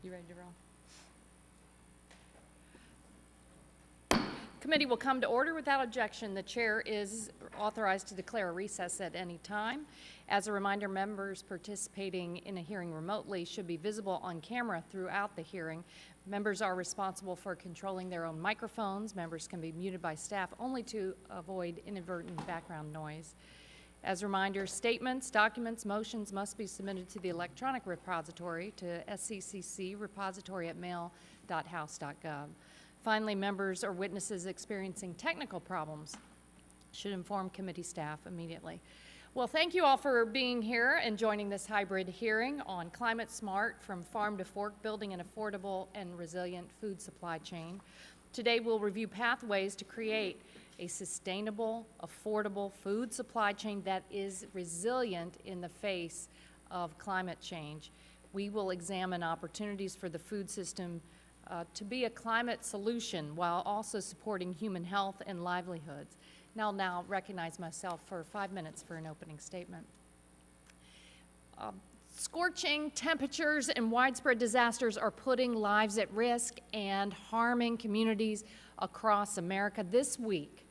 You ready to roll? Committee will come to order without objection. The chair is authorized to declare a recess at any time. As a reminder, members participating in a hearing remotely should be visible on camera throughout the hearing. Members are responsible for controlling their own microphones. Members can be muted by staff only to avoid inadvertent background noise. As a reminder, statements, documents, motions must be submitted to the electronic repository to sccc.repository@mail.house.gov. Finally, members or witnesses experiencing technical problems should inform committee staff immediately. Well, thank you all for being here and joining this hybrid hearing on Climate Smart from Farm to Fork, Building an Affordable and Resilient Food Supply Chain. Today, we'll review pathways to create a sustainable, affordable food supply chain that is resilient in the face of climate change. We will examine opportunities for the food system to be a climate solution while also supporting human health and livelihoods. I'll now recognize myself for 5 minutes for an opening statement. Scorching temperatures and widespread disasters are putting lives at risk and harming communities across America. This week,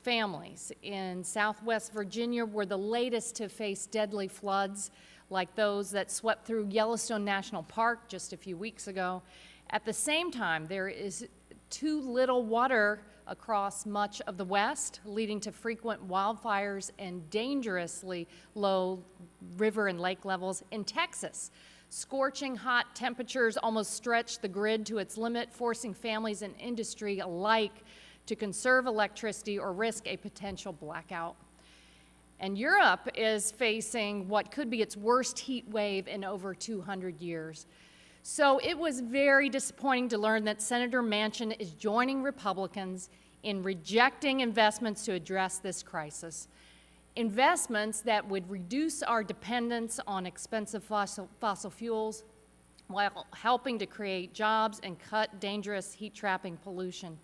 families in Southwest Virginia were the latest to face deadly floods like those that swept through Yellowstone National Park just a few weeks ago. At the same time, there is too little water across much of the West, leading to frequent wildfires and dangerously low river and lake levels. In Texas, scorching hot temperatures almost stretched the grid to its limit, forcing families and industry alike to conserve electricity or risk a potential blackout. And Europe is facing what could be its worst heat wave in over 200 years. So it was very disappointing to learn that Senator Manchin is joining Republicans in rejecting investments to address this crisis. Investments that would reduce our dependence on expensive fossil fuels while helping to create jobs and cut dangerous heat-trapping pollution.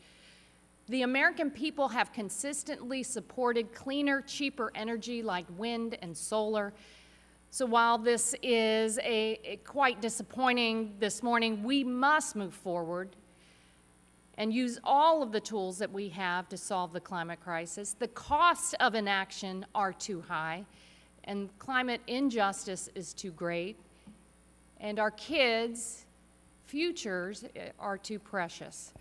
The American people have consistently supported cleaner, cheaper energy like wind and solar. So while this is quite disappointing this morning, we must move forward and use all of the tools that we have to solve the climate crisis. The costs of inaction are too high, and climate injustice is too great, and our kids' futures are too precious.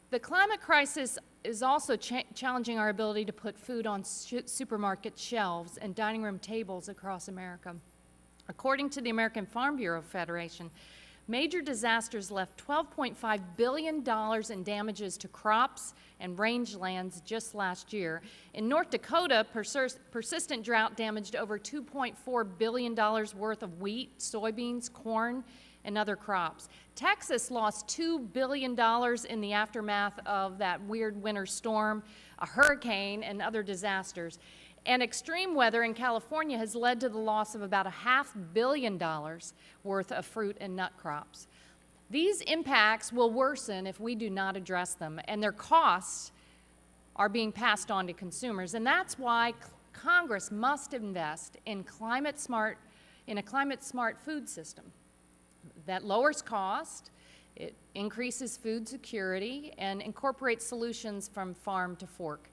The climate crisis is also challenging our ability to put food on supermarket shelves and dining room tables across America. According to the American Farm Bureau Federation, major disasters left $12.5 billion in damages to crops and rangelands just last year. In North Dakota, persistent drought damaged over $2.4 billion worth of wheat, soybeans, corn, and other crops. Texas lost $2 billion in the aftermath of that weird winter storm, a hurricane, and other disasters. And extreme weather in California has led to the loss of about $500 million worth of fruit and nut crops. These impacts will worsen if we do not address them, and their costs are being passed on to consumers. And that's why Congress must invest in a climate smart food system that lowers cost, it increases food security, and incorporates solutions from farm to fork.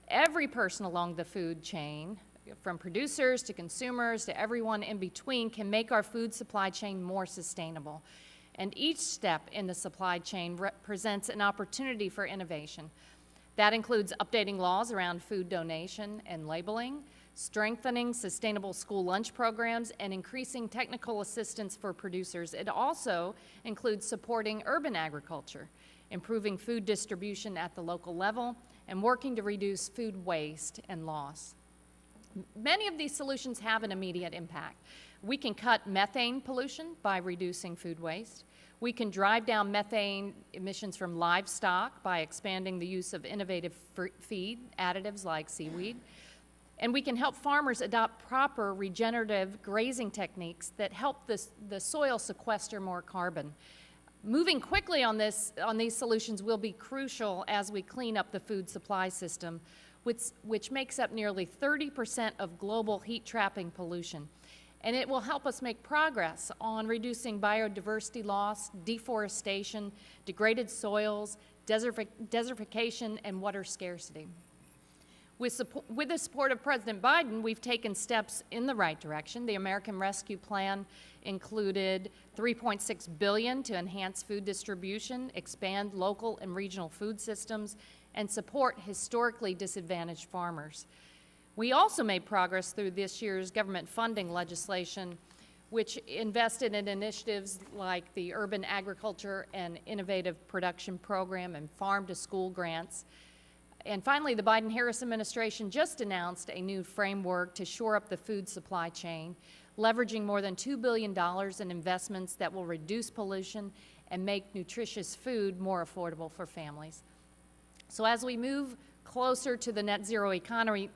Every person along the food chain, from producers to consumers to everyone in between, can make our food supply chain more sustainable. And each step in the supply chain represents an opportunity for innovation. That includes updating laws around food donation and labeling, strengthening sustainable school lunch programs, and increasing technical assistance for producers. It also includes supporting urban agriculture, improving food distribution at the local level, and working to reduce food waste and loss. Many of these solutions have an immediate impact. We can cut methane pollution by reducing food waste. We can drive down methane emissions from livestock by expanding the use of innovative feed additives like seaweed. And we can help farmers adopt proper regenerative grazing techniques that help the soil sequester more carbon. Moving quickly on these solutions will be crucial as we clean up the food supply system, which makes up nearly 30% of global heat-trapping pollution. And it will help us make progress on reducing biodiversity loss, deforestation, degraded soils, desertification, and water scarcity. With the support of President Biden, we've taken steps in the right direction. The American Rescue Plan included $3.6 billion to enhance food distribution, expand local and regional food systems, and support historically disadvantaged farmers. We also made progress through this year's government funding legislation, which invested in initiatives like the Urban Agriculture and Innovative Production Program and Farm-to-School grants. And finally, the Biden-Harris administration just announced a new framework to shore up the food supply chain, leveraging more than $2 billion in investments that will reduce pollution and make nutritious food more affordable for families. So as we move closer to the net zero economy,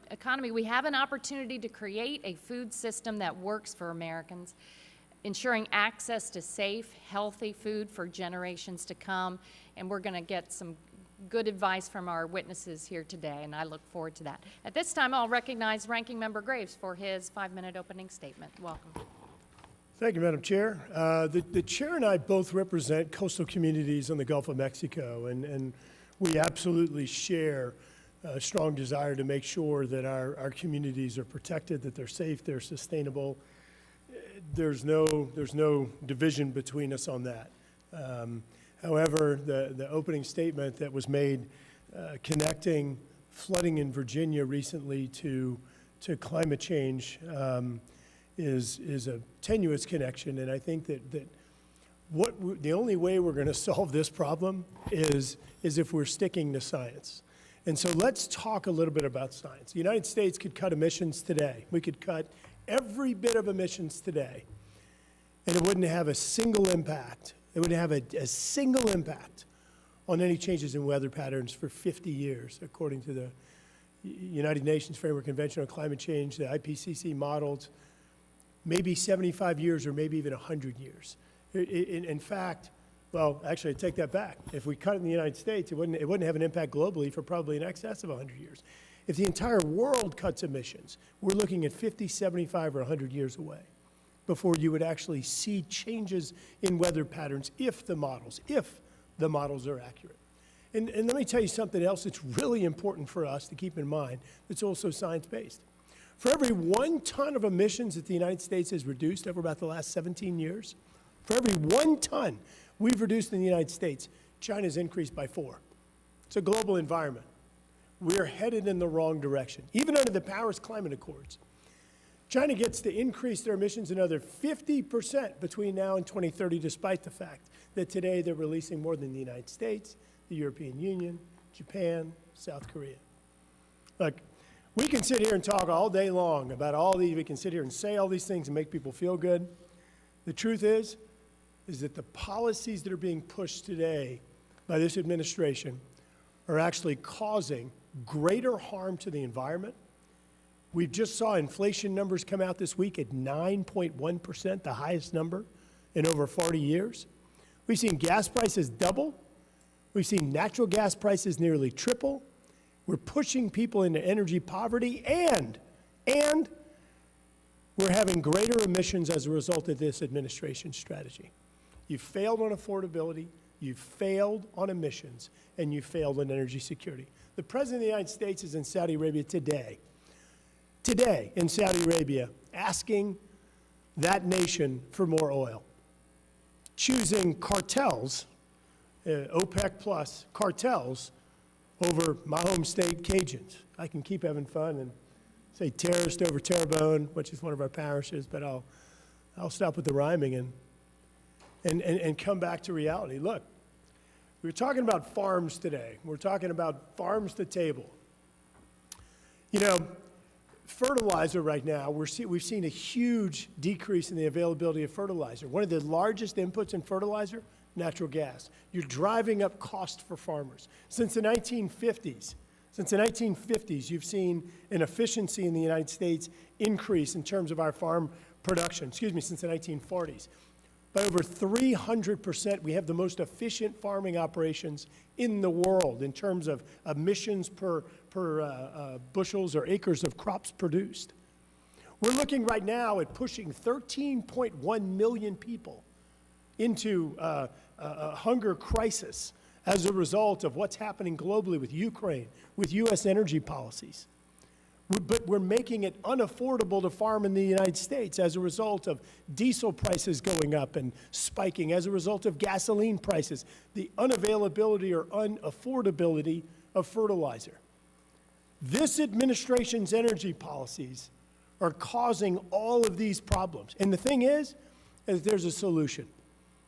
we have an opportunity to create a food system that works for Americans, ensuring access to safe, healthy food for generations to come. And we're going to get some good advice from our witnesses here today, and I look forward to that. At this time, I'll recognize Ranking Member Graves for his 5-minute opening statement. Welcome. Thank you, Madam Chair. The Chair and I both represent coastal communities on the Gulf of Mexico, and we absolutely share a strong desire to make sure that our communities are protected, that they're safe, they're sustainable. There's no division between us on that. However, the opening statement that was made connecting flooding in Virginia recently to climate change is a tenuous connection, and I think that the only way we're going to solve this problem is if we're sticking to science. And so let's talk a little bit about science. The United States could cut emissions today. We could cut every bit of emissions today, and it wouldn't have a single impact. It wouldn't have a single impact on any changes in weather patterns for 50 years, according to the United Nations Framework Convention on Climate Change, the IPCC modeled maybe 75 years or maybe even 100 years. In fact, well, actually, I take that back. If we cut it in the United States, it wouldn't have an impact globally for probably in excess of 100 years. If the entire world cuts emissions, we're looking at 50, 75, or 100 years away before you would actually see changes in weather patterns if the models are accurate. And let me tell you something else that's really important for us to keep in mind that's also science-based. For every 1 ton of emissions that the United States has reduced over about the last 17 years, for every 1 ton we've reduced in the United States, China's increased by 4. It's a global environment. We're headed in the wrong direction, even under the Paris Climate Accords. China gets to increase their emissions another 50% between now and 2030, despite the fact that today they're releasing more than the United States, the European Union, Japan, South Korea. Look, we can sit here and talk all day long about all these, we can sit here and say all these things and make people feel good. The truth is that the policies that are being pushed today by this administration are actually causing greater harm to the environment. We just saw inflation numbers come out this week at 9.1%, the highest number in over 40 years. We've seen gas prices double. We've seen natural gas prices nearly triple. We're pushing people into energy poverty, and we're having greater emissions as a result of this administration's strategy. You've failed on affordability, you've failed on emissions, and you failed on energy security. The President of the United States is in Saudi Arabia today in Saudi Arabia, asking that nation for more oil, choosing cartels, OPEC plus cartels, over my home state, Cajuns. I can keep having fun and say terrorist over Terrebonne, which is one of our parishes, but I'll stop with the rhyming and come back to reality. Look, we were talking about farms today. We're talking about farms to table. You know, fertilizer right now, we've seen a huge decrease in the availability of fertilizer. One of the largest inputs in fertilizer, natural gas. You're driving up cost for farmers. Since the 1950s, you've seen an efficiency in the United States increase in terms of our farm production, since the 1940s. By over 300%, we have the most efficient farming operations in the world in terms of emissions per bushels or acres of crops produced. We're looking right now at pushing 13.1 million people into a hunger crisis as a result of what's happening globally with Ukraine, with U.S. energy policies. But we're making it unaffordable to farm in the United States as a result of diesel prices going up and spiking, as a result of gasoline prices, the unavailability or unaffordability of fertilizer. This administration's energy policies are causing all of these problems. And the thing is there's a solution.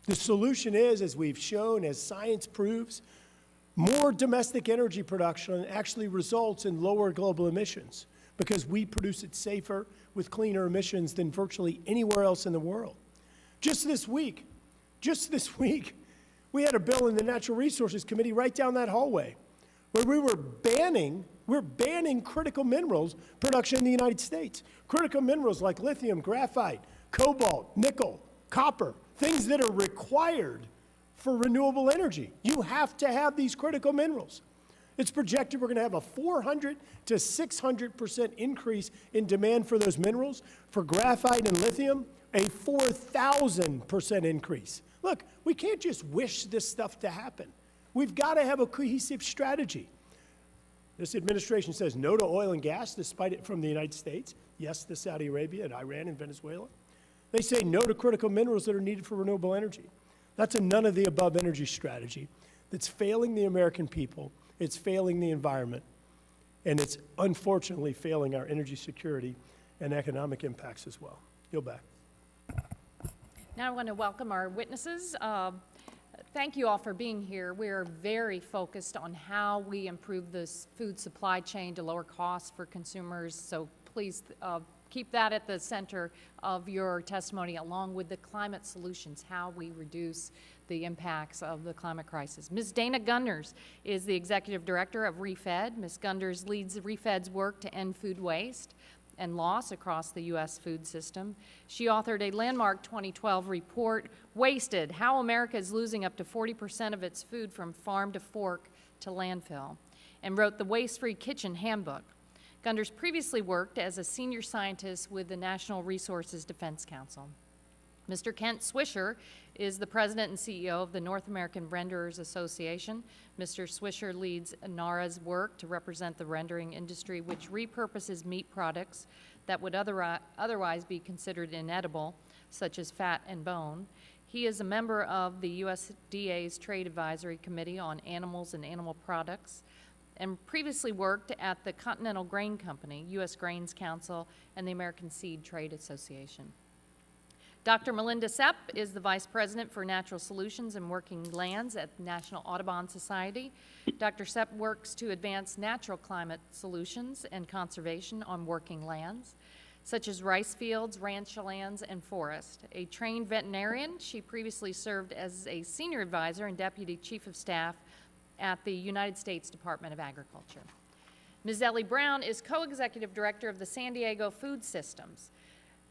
The solution is, as we've shown, as science proves, more domestic energy production actually results in lower global emissions because we produce it safer with cleaner emissions than virtually anywhere else in the world. Just this week, we had a bill in the Natural Resources Committee right down that hallway where we're banning critical minerals production in the United States. Critical minerals like lithium, graphite, cobalt, nickel, copper, things that are required for renewable energy. You have to have these critical minerals. It's projected we're going to have a 400 to 600% increase in demand for those minerals. For graphite and lithium, a 4,000% increase. Look, we can't just wish this stuff to happen. We've got to have a cohesive strategy. This administration says no to oil and gas, despite it from the United States. Yes to Saudi Arabia and Iran and Venezuela. They say no to critical minerals that are needed for renewable energy. That's a none-of-the-above energy strategy that's failing the American people, it's failing the environment, and it's unfortunately failing our energy security and economic impacts as well. Yield back. Now I want to welcome our witnesses. Thank you all for being here. We're very focused on how we improve this food supply chain to lower costs for consumers, so please keep that at the center of your testimony, along with the climate solutions, how we reduce the impacts of the climate crisis. Ms. Dana Gunders is the Executive Director of ReFed. Ms. Gunders leads ReFed's work to end food waste and loss across the U.S. food system. She authored a landmark 2012 report, Wasted: How America is Losing Up to 40% of its Food from Farm to Fork to Landfill, and wrote the Waste-Free Kitchen Handbook. Gunders previously worked as a senior scientist with the National Resources Defense Council. Mr. Kent Swisher is the president and CEO of the North American Renderers Association. Mr. Swisher leads NARA's work to represent the rendering industry, which repurposes meat products that would otherwise be considered inedible, such as fat and bone. He is a member of the USDA's Trade Advisory Committee on Animals and Animal Products, and previously worked at the Continental Grain Company, U.S. Grains Council, and the American Seed Trade Association. Dr. Melinda Sepp is the Vice President for Natural Solutions and Working Lands at the National Audubon Society. Dr. Sepp works to advance natural climate solutions and conservation on working lands, such as rice fields, ranch lands, and forest. A trained veterinarian, she previously served as a senior advisor and deputy chief of staff at the United States Department of Agriculture. Ms. Ellie Brown is co-executive director of the San Diego Food Systems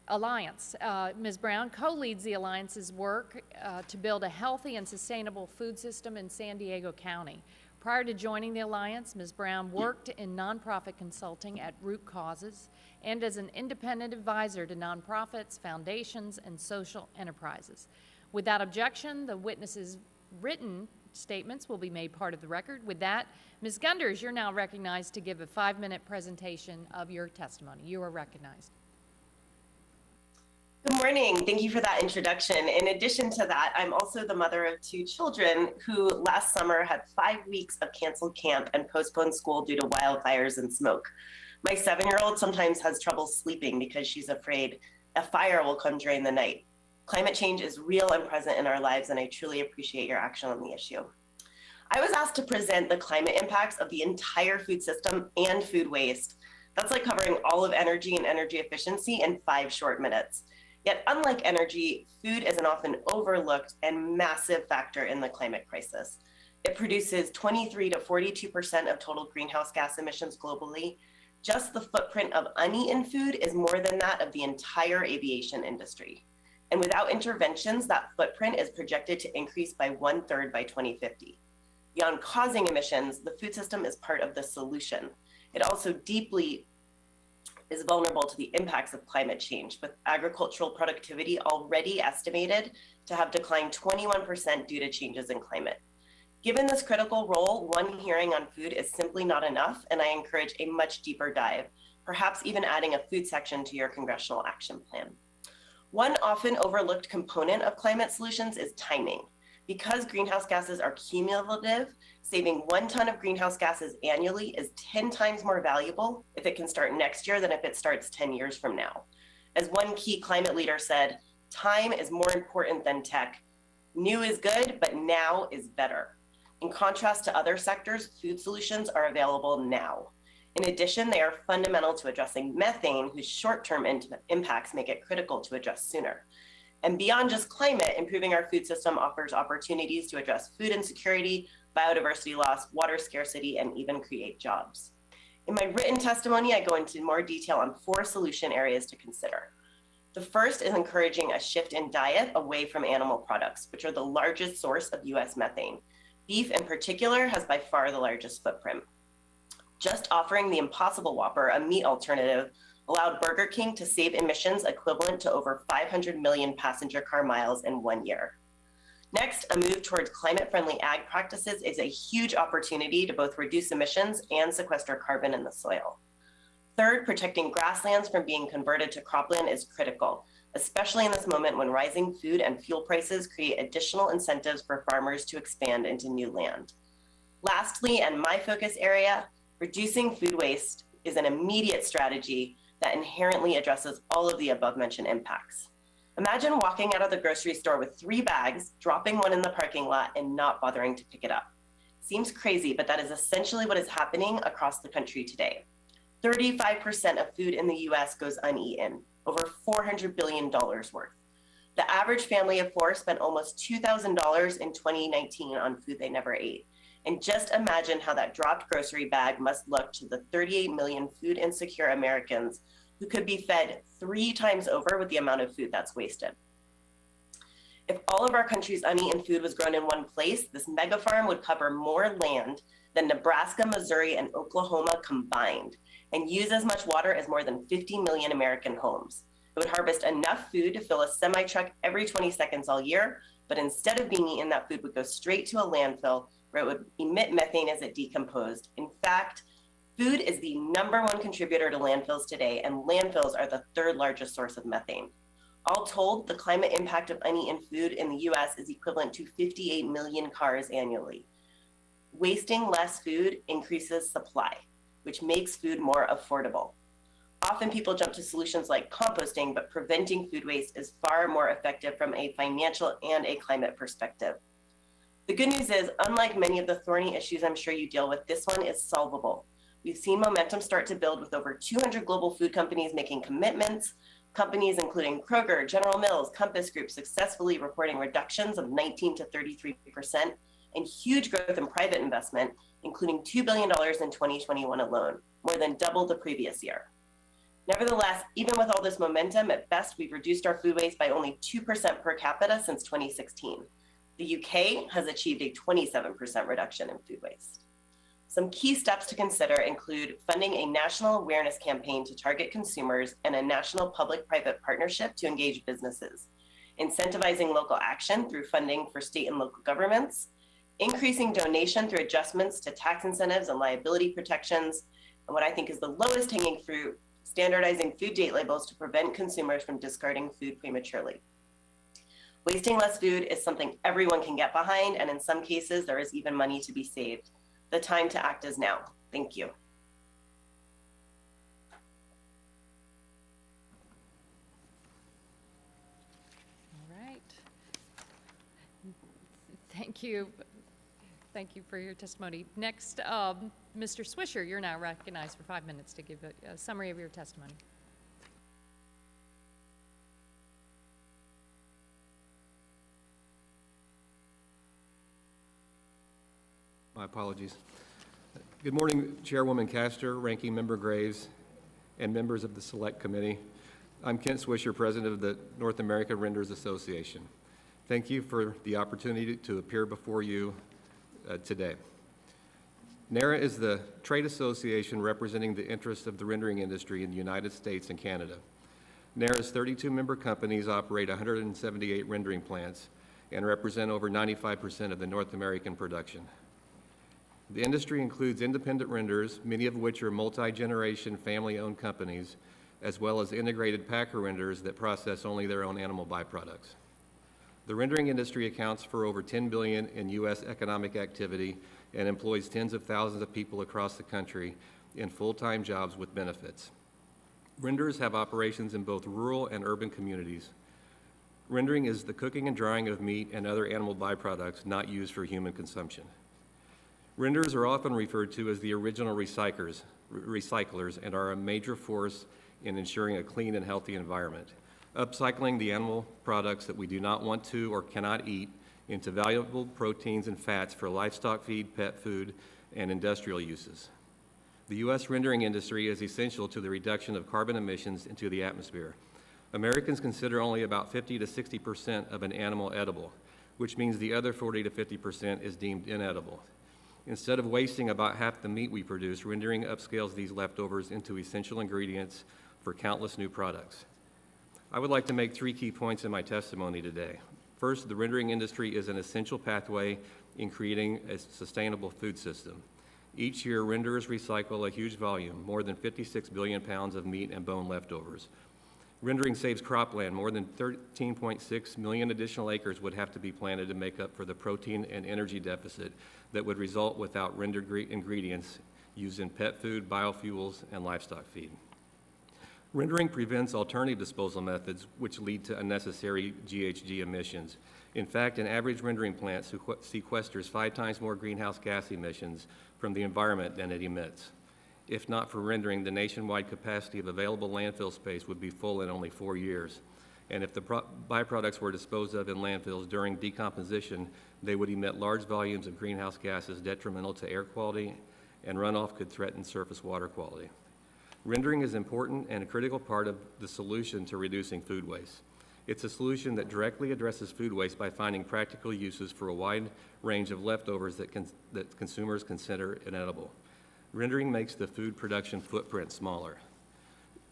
Alliance. Ms. Brown co-leads the Alliance's work to build a healthy and sustainable food system in San Diego County. Prior to joining the Alliance, Ms. Brown worked in nonprofit consulting at Root Causes and as an independent advisor to nonprofits, foundations, and social enterprises. Without objection, the witnesses' written statements will be made part of the record. With that, Ms. Gunders, you're now recognized to give a 5-minute presentation of your testimony. You are recognized. Good morning. Thank you for that introduction. In addition to that, I'm also the mother of 2 children who last summer had 5 weeks of canceled camp and postponed school due to wildfires and smoke. My 7-year-old sometimes has trouble sleeping because she's afraid a fire will come during the night. Climate change is real and present in our lives, and I truly appreciate your action on the issue. I was asked to present the climate impacts of the entire food system and food waste. That's like covering all of energy and energy efficiency in 5 short minutes. Yet, unlike energy, food is an often overlooked and massive factor in the climate crisis. It produces 23 to 42% of total greenhouse gas emissions globally. Just the footprint of uneaten food is more than that of the entire aviation industry. And without interventions, that footprint is projected to increase by 1/3 by 2050. Beyond causing emissions, the food system is part of the solution. It also deeply is vulnerable to the impacts of climate change, with agricultural productivity already estimated to have declined 21% due to changes in climate. Given this critical role, one hearing on food is simply not enough, and I encourage a much deeper dive, perhaps even adding a food section to your congressional action plan. One often overlooked component of climate solutions is timing. Because greenhouse gases are cumulative, saving 1 ton of greenhouse gases annually is 10 times more valuable if it can start next year than if it starts 10 years from now. As one key climate leader said, time is more important than tech. New is good, but now is better. In contrast to other sectors, food solutions are available now. In addition, they are fundamental to addressing methane, whose short-term impacts make it critical to address sooner. And beyond just climate, improving our food system offers opportunities to address food insecurity, biodiversity loss, water scarcity, and even create jobs. In my written testimony, I go into more detail on 4 solution areas to consider. The first is encouraging a shift in diet away from animal products, which are the largest source of US methane. Beef in particular has by far the largest footprint. Just offering the Impossible Whopper, a meat alternative, allowed Burger King to save emissions equivalent to over 500 million passenger car miles in 1 year. Next, a move towards climate-friendly ag practices is a huge opportunity to both reduce emissions and sequester carbon in the soil. Third, protecting grasslands from being converted to cropland is critical, especially in this moment when rising food and fuel prices create additional incentives for farmers to expand into new land. Lastly, and my focus area, reducing food waste is an immediate strategy that inherently addresses all of the above-mentioned impacts. Imagine walking out of the grocery store with 3 bags, dropping one in the parking lot, and not bothering to pick it up. Seems crazy, but that is essentially what is happening across the country today. 35% of food in the US goes uneaten, over $400 billion worth. The average family of 4 spent almost $2,000 in 2019 on food they never ate. And just imagine how that dropped grocery bag must look to the 38 million food insecure Americans who could be fed 3 times over with the amount of food that's wasted. If all of our country's uneaten food was grown in one place, this mega farm would cover more land than Nebraska, Missouri, and Oklahoma combined, and use as much water as more than 50 million American homes. It would harvest enough food to fill a semi-truck every 20 seconds all year, but instead of being eaten, that food would go straight to a landfill where it would emit methane as it decomposed. In fact, food is the #1 contributor to landfills today, and landfills are the 3rd largest source of methane. All told, the climate impact of uneaten food in the US is equivalent to 58 million cars annually. Wasting less food increases supply, which makes food more affordable. Often people jump to solutions like composting, but preventing food waste is far more effective from a financial and a climate perspective. The good news is, unlike many of the thorny issues I'm sure you deal with, this one is solvable. We've seen momentum start to build with over 200 global food companies making commitments, companies including Kroger, General Mills, Compass Group successfully reporting reductions of 19 to 33%, and huge growth in private investment, including $2 billion in 2021 alone, more than double the previous year. Nevertheless, even with all this momentum, at best, we've reduced our food waste by only 2% per capita since 2016. The UK has achieved a 27% reduction in food waste. Some key steps to consider include funding a national awareness campaign to target consumers and a national public-private partnership to engage businesses, incentivizing local action through funding for state and local governments, increasing donation through adjustments to tax incentives and liability protections, and what I think is the lowest hanging fruit, standardizing food date labels to prevent consumers from discarding food prematurely. Wasting less food is something everyone can get behind, and in some cases, there is even money to be saved. The time to act is now. Thank you. All right. Thank you. Thank you for your testimony. Next, Mr. Swisher, you're now recognized for 5 minutes to give a summary of your testimony. My apologies. Good morning, Chairwoman Castor, Ranking Member Graves, and members of the Select Committee. I'm Kent Swisher, President of the North America Renders Association. Thank you for the opportunity to appear before you today. NARA is the trade association representing the interests of the rendering industry in the United States and Canada. NARA's 32 member companies operate 178 rendering plants and represent over 95% of the North American production. The industry includes independent renders, many of which are multi-generation family-owned companies, as well as integrated packer renders that process only their own animal byproducts. The rendering industry accounts for over $10 billion in U.S. economic activity and employs tens of thousands of people across the country in full-time jobs with benefits. Renders have operations in both rural and urban communities. Rendering is the cooking and drying of meat and other animal byproducts not used for human consumption. Renders are often referred to as the original recyclers and are a major force in ensuring a clean and healthy environment, upcycling the animal products that we do not want to or cannot eat into valuable proteins and fats for livestock feed, pet food, and industrial uses. The U.S. rendering industry is essential to the reduction of carbon emissions into the atmosphere. Americans consider only about 50 to 60% of an animal edible, which means the other 40 to 50% is deemed inedible. Instead of wasting about half the meat we produce, rendering upscales these leftovers into essential ingredients for countless new products. I would like to make 3 key points in my testimony today. First, the rendering industry is an essential pathway in creating a sustainable food system. Each year, renderers recycle a huge volume, more than 56 billion pounds of meat and bone leftovers. Rendering saves cropland. More than 13.6 million additional acres would have to be planted to make up for the protein and energy deficit that would result without rendered ingredients used in pet food, biofuels, and livestock feed. Rendering prevents alternative disposal methods which lead to unnecessary GHG emissions. In fact, an average rendering plant sequesters 5 times more greenhouse gas emissions from the environment than it emits. If not for rendering, the nationwide capacity of available landfill space would be full in only 4 years. And if the byproducts were disposed of in landfills during decomposition, they would emit large volumes of greenhouse gases detrimental to air quality, and runoff could threaten surface water quality. Rendering is important and a critical part of the solution to reducing food waste. It's a solution that directly addresses food waste by finding practical uses for a wide range of leftovers that consumers consider inedible. Rendering makes the food production footprint smaller.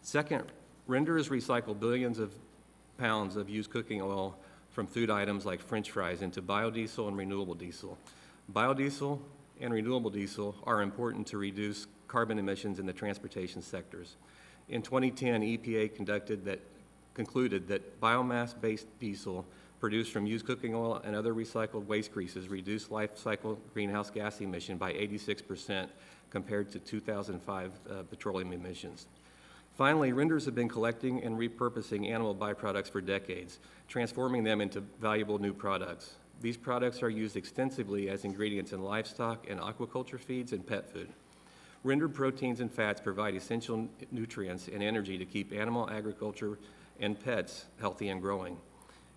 Second, renderers recycle billions of pounds of used cooking oil from food items like French fries into biodiesel and renewable diesel. Biodiesel and renewable diesel are important to reduce carbon emissions in the transportation sectors. In 2010, EPA concluded that biomass-based diesel produced from used cooking oil and other recycled waste greases reduced life cycle greenhouse gas emission by 86% compared to 2005 petroleum emissions. Finally, renders have been collecting and repurposing animal byproducts for decades, transforming them into valuable new products. These products are used extensively as ingredients in livestock and aquaculture feeds and pet food. Rendered proteins and fats provide essential nutrients and energy to keep animal agriculture and pets healthy and growing.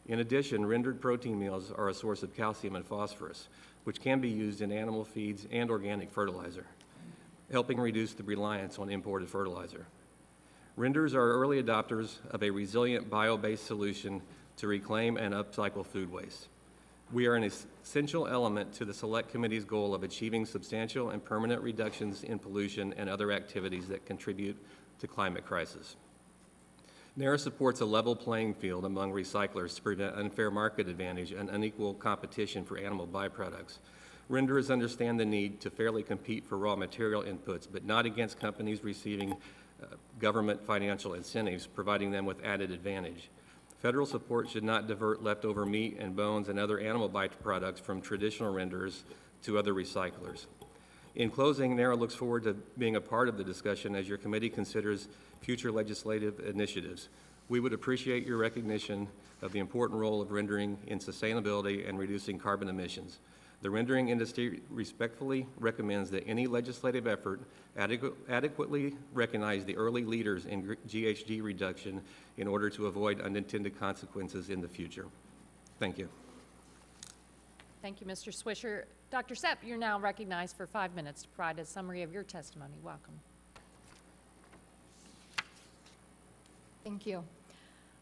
In addition, rendered protein meals are a source of calcium and phosphorus, which can be used in animal feeds and organic fertilizer, helping reduce the reliance on imported fertilizer. Renders are early adopters of a resilient bio-based solution to reclaim and upcycle food waste. We are an essential element to the Select Committee's goal of achieving substantial and permanent reductions in pollution and other activities that contribute to climate crisis. NARA supports a level playing field among recyclers to prevent unfair market advantage and unequal competition for animal byproducts. Renderers understand the need to fairly compete for raw material inputs, but not against companies receiving government financial incentives, providing them with added advantage. Federal support should not divert leftover meat and bones and other animal byproducts from traditional renderers to other recyclers. In closing, NARA looks forward to being a part of the discussion as your committee considers future legislative initiatives. We would appreciate your recognition of the important role of rendering in sustainability and reducing carbon emissions. The rendering industry respectfully recommends that any legislative effort adequately recognize the early leaders in GHG reduction in order to avoid unintended consequences in the future. Thank you. Thank you, Mr. Swisher. Dr. Sepp, you're now recognized for 5 minutes to provide a summary of your testimony. Welcome. Thank you.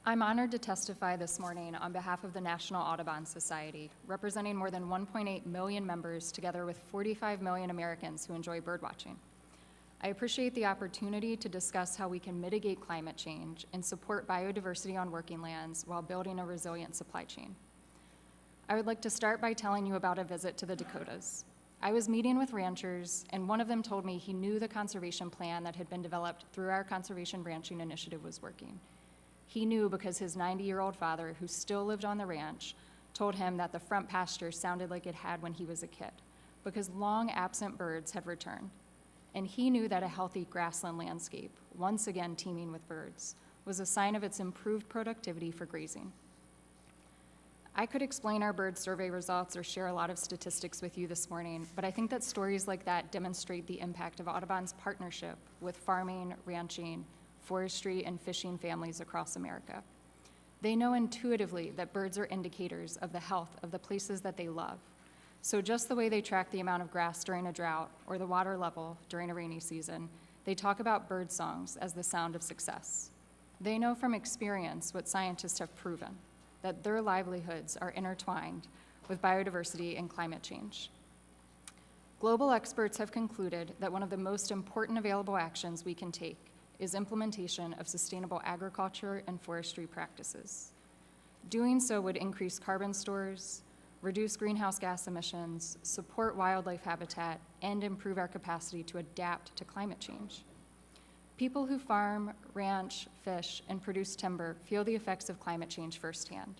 I'm honored to testify this morning on behalf of the National Audubon Society, representing more than 1.8 million members together with 45 million Americans who enjoy birdwatching. I appreciate the opportunity to discuss how we can mitigate climate change and support biodiversity on working lands while building a resilient supply chain. I would like to start by telling you about a visit to the Dakotas. I was meeting with ranchers, and one of them told me he knew the conservation plan that had been developed through our conservation ranching initiative was working. He knew because his 90-year-old father, who still lived on the ranch, told him that the front pasture sounded like it had when he was a kid, because long absent birds had returned. And he knew that a healthy grassland landscape, once again teeming with birds, was a sign of its improved productivity for grazing. I could explain our bird survey results or share a lot of statistics with you this morning, but I think that stories like that demonstrate the impact of Audubon's partnership with farming, ranching, forestry, and fishing families across America. They know intuitively that birds are indicators of the health of the places that they love. So just the way they track the amount of grass during a drought or the water level during a rainy season, they talk about bird songs as the sound of success. They know from experience what scientists have proven, that their livelihoods are intertwined with biodiversity and climate change. Global experts have concluded that one of the most important available actions we can take is implementation of sustainable agriculture and forestry practices. Doing so would increase carbon stores, reduce greenhouse gas emissions, support wildlife habitat, and improve our capacity to adapt to climate change. People who farm, ranch, fish, and produce timber feel the effects of climate change firsthand.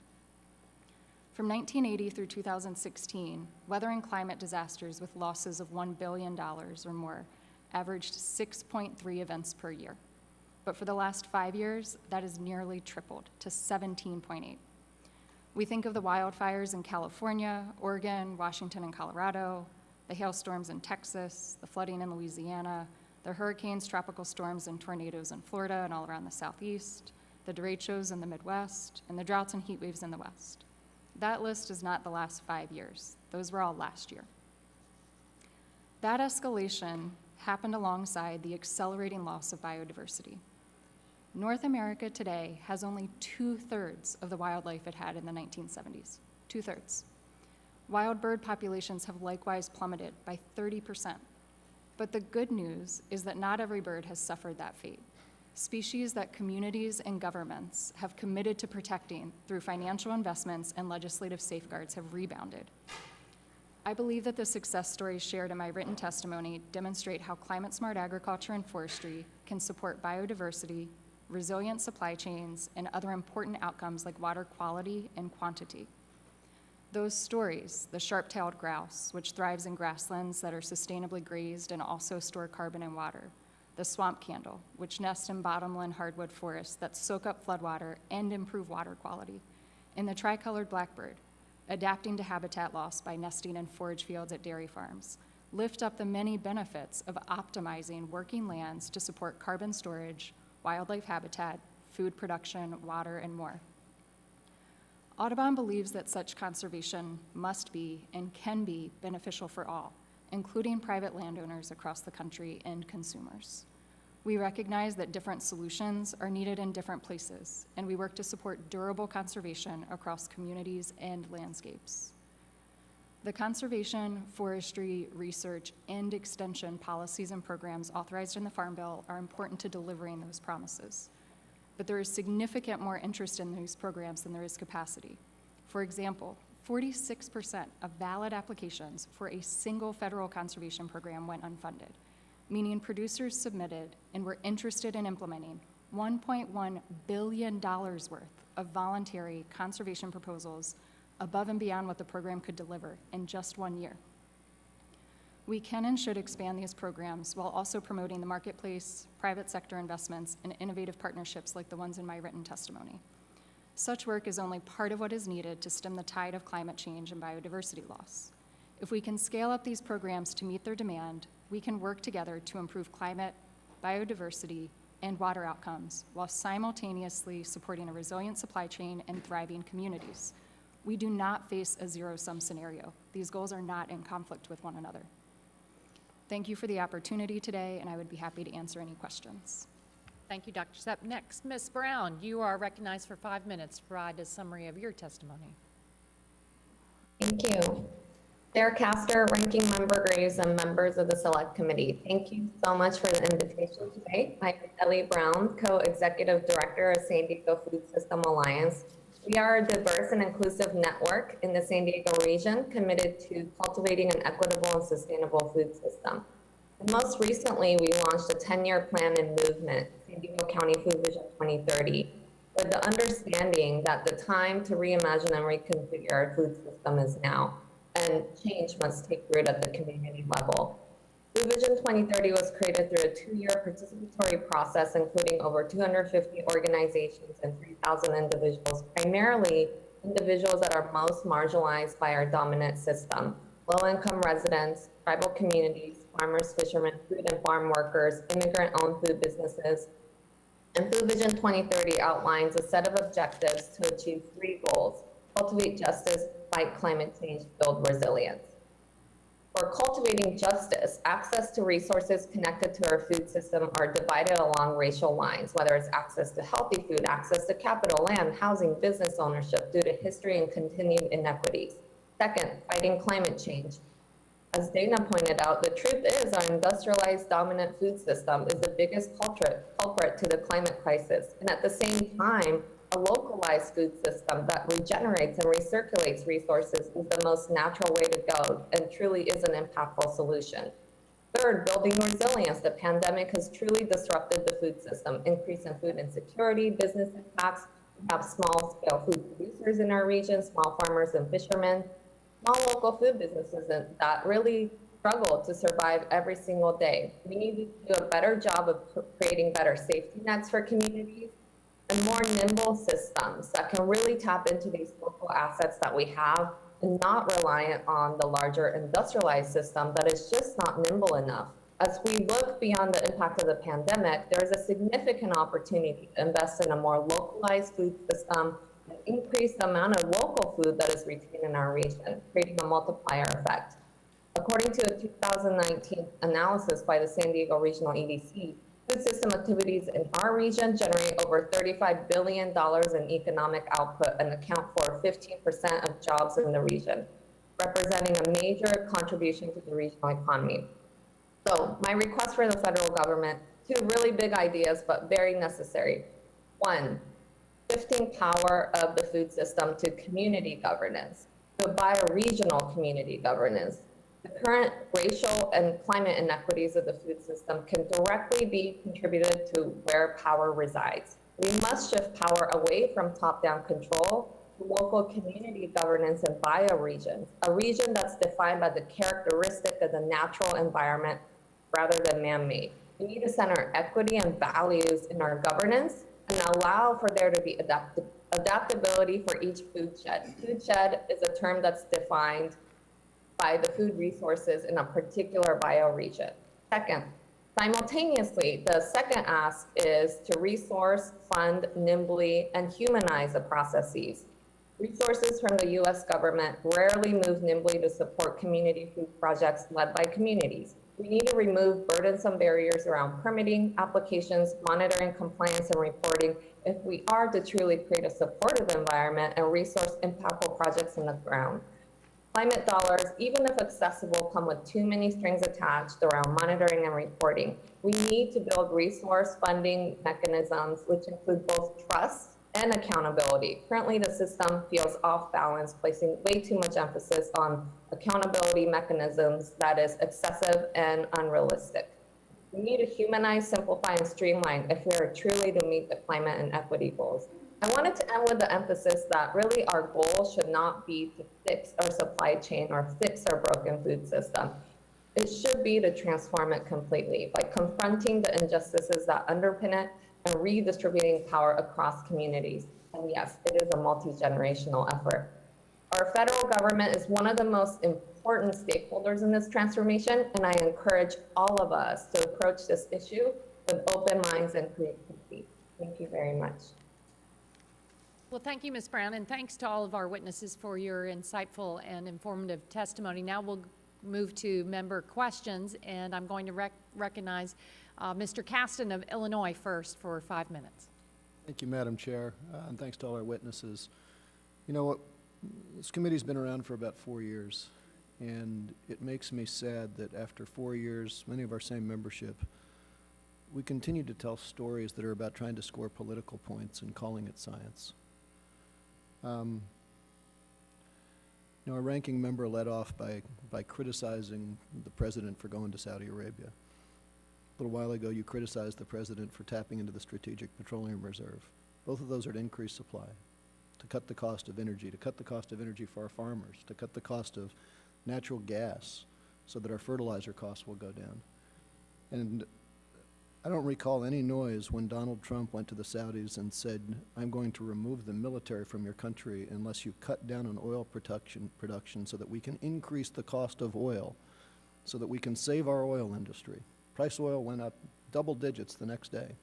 From 1980 through 2016, weather and climate disasters with losses of $1 billion or more averaged 6.3 events per year. But for the last 5 years, that has nearly tripled to 17.8. We think of the wildfires in California, Oregon, Washington, and Colorado, the hailstorms in Texas, the flooding in Louisiana, the hurricanes, tropical storms, and tornadoes in Florida and all around the Southeast, the derechos in the Midwest, and the droughts and heat waves in the West. That list is not the last 5 years. Those were all last year. That escalation happened alongside the accelerating loss of biodiversity. North America today has only 2/3 of the wildlife it had in the 1970s, 2/3. Wild bird populations have likewise plummeted by 30%. But the good news is that not every bird has suffered that fate. Species that communities and governments have committed to protecting through financial investments and legislative safeguards have rebounded. I believe that the success stories shared in my written testimony demonstrate how climate-smart agriculture and forestry can support biodiversity, resilient supply chains, and other important outcomes like water quality and quantity. Those stories, the sharp-tailed grouse, which thrives in grasslands that are sustainably grazed and also store carbon and water, the swamp candle, which nests in bottomland hardwood forests that soak up floodwater and improve water quality, and the tricolored blackbird, adapting to habitat loss by nesting in forage fields at dairy farms, lift up the many benefits of optimizing working lands to support carbon storage, wildlife habitat, food production, water, and more. Audubon believes that such conservation must be and can be beneficial for all, including private landowners across the country and consumers. We recognize that different solutions are needed in different places, and we work to support durable conservation across communities and landscapes. The conservation, forestry, research, and extension policies and programs authorized in the Farm Bill are important to delivering those promises. But there is significant more interest in these programs than there is capacity. For example, 46% of valid applications for a single federal conservation program went unfunded, meaning producers submitted and were interested in implementing $1.1 billion worth of voluntary conservation proposals above and beyond what the program could deliver in just 1 year. We can and should expand these programs while also promoting the marketplace, private sector investments, and innovative partnerships like the ones in my written testimony. Such work is only part of what is needed to stem the tide of climate change and biodiversity loss. If we can scale up these programs to meet their demand, we can work together to improve climate, biodiversity, and water outcomes while simultaneously supporting a resilient supply chain and thriving communities. We do not face a zero-sum scenario. These goals are not in conflict with one another. Thank you for the opportunity today, and I would be happy to answer any questions. Thank you, Dr. Sepp. Next, Ms. Brown, you are recognized for 5 minutes to provide a summary of your testimony. Thank you. Chair Castor, Ranking Member Graves, and members of the Select Committee, thank you so much for the invitation today. I'm Ellie Brown, Co-Executive Director of San Diego Food System Alliance. We are a diverse and inclusive network in the San Diego region committed to cultivating an equitable and sustainable food system. And most recently, we launched a 10-year plan and movement, San Diego County Food Vision 2030, with the understanding that the time to reimagine and reconfigure our food system is now, and change must take root at the community level. Food Vision 2030 was created through a 2-year participatory process, including over 250 organizations and 3,000 individuals, primarily individuals that are most marginalized by our dominant system: low-income residents, tribal communities, farmers, fishermen, food and farm workers, immigrant-owned food businesses. And Food Vision 2030 outlines a set of objectives to achieve 3 goals: cultivate justice, fight climate change, build resilience. For cultivating justice, access to resources connected to our food system are divided along racial lines, whether it's access to healthy food, access to capital, land, housing, business ownership, due to history and continued inequities. Second, fighting climate change. As Dana pointed out, the truth is our industrialized dominant food system is the biggest culprit to the climate crisis. And at the same time, a localized food system that regenerates and recirculates resources is the most natural way to go and truly is an impactful solution. Third, building resilience. The pandemic has truly disrupted the food system, increase in food insecurity, business impacts. We have small scale food producers in our region, small farmers and fishermen, small local food businesses that really struggle to survive every single day. We need to do a better job of creating better safety nets for communities and more nimble systems that can really tap into these local assets that we have and not reliant on the larger industrialized system that is just not nimble enough. As we look beyond the impact of the pandemic, there is a significant opportunity to invest in a more localized food system and increase the amount of local food that is retained in our region, creating a multiplier effect. According to a 2019 analysis by the San Diego Regional EDC, food system activities in our region generate over $35 billion in economic output and account for 15% of jobs in the region, representing a major contribution to the regional economy. So my request for the federal government, 2 really big ideas, but very necessary. 1, shifting power of the food system to community governance, to bioregional community governance. The current racial and climate inequities of the food system can directly be contributed to where power resides. We must shift power away from top-down control to local community governance and bioregions, a region that's defined by the characteristic of the natural environment rather than man-made. We need to center equity and values in our governance and allow for there to be adaptability for each food shed. Food shed is a term that's defined by the food resources in a particular bioregion. Second, simultaneously, the second ask is to resource, fund nimbly, and humanize the processes. Resources from the US government rarely move nimbly to support community food projects led by communities. We need to remove burdensome barriers around permitting, applications, monitoring, compliance, and reporting if we are to truly create a supportive environment and resource impactful projects on the ground. Climate dollars, even if accessible, come with too many strings attached around monitoring and reporting. We need to build resource funding mechanisms, which include both trust and accountability. Currently, the system feels off balance, placing way too much emphasis on accountability mechanisms that is excessive and unrealistic. We need to humanize, simplify, and streamline if we are truly to meet the climate and equity goals. I wanted to end with the emphasis that really our goal should not be to fix our supply chain or fix our broken food system. It should be to transform it completely by confronting the injustices that underpin it and redistributing power across communities. And yes, it is a multi-generational effort. Our federal government is one of the most important stakeholders in this transformation, and I encourage all of us to approach this issue with open minds and creativity. Thank you very much. Well, thank you, Ms. Brown, and thanks to all of our witnesses for your insightful and informative testimony. Now we'll move to member questions, and I'm going to recognize Mr. Caston of Illinois first for 5 minutes. Thank you, Madam Chair, and thanks to all our witnesses. You know what, this committee's been around for about 4 years, and it makes me sad that after 4 years, many of our same membership, we continue to tell stories that are about trying to score political points and calling it science. You know, our ranking member led off by criticizing the president for going to Saudi Arabia. A little while ago, you criticized the president for tapping into the Strategic Petroleum Reserve. Both of those are to increase supply, to cut the cost of energy, to cut the cost of energy for our farmers, to cut the cost of natural gas so that our fertilizer costs will go down. And I don't recall any noise when Donald Trump went to the Saudis and said, I'm going to remove the military from your country unless you cut down on oil production so that we can increase the cost of oil, so that we can save our oil industry. Price of oil went up double digits the next day.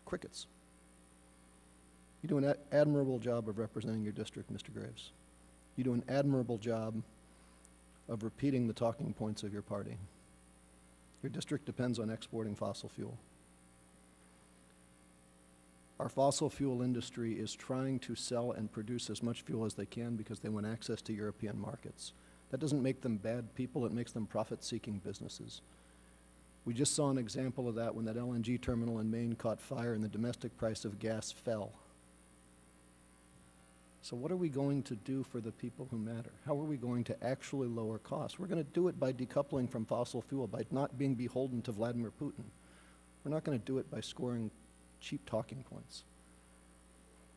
Crickets. You do an admirable job of representing your district, Mr. Graves. You do an admirable job of repeating the talking points of your party. Your district depends on exporting fossil fuel. Our fossil fuel industry is trying to sell and produce as much fuel as they can because they want access to European markets. That doesn't make them bad people, it makes them profit-seeking businesses. We just saw an example of that when that LNG terminal in Maine caught fire and the domestic price of gas fell. So what are we going to do for the people who matter? How are we going to actually lower costs? We're going to do it by decoupling from fossil fuel, by not being beholden to Vladimir Putin. We're not going to do it by scoring cheap talking points.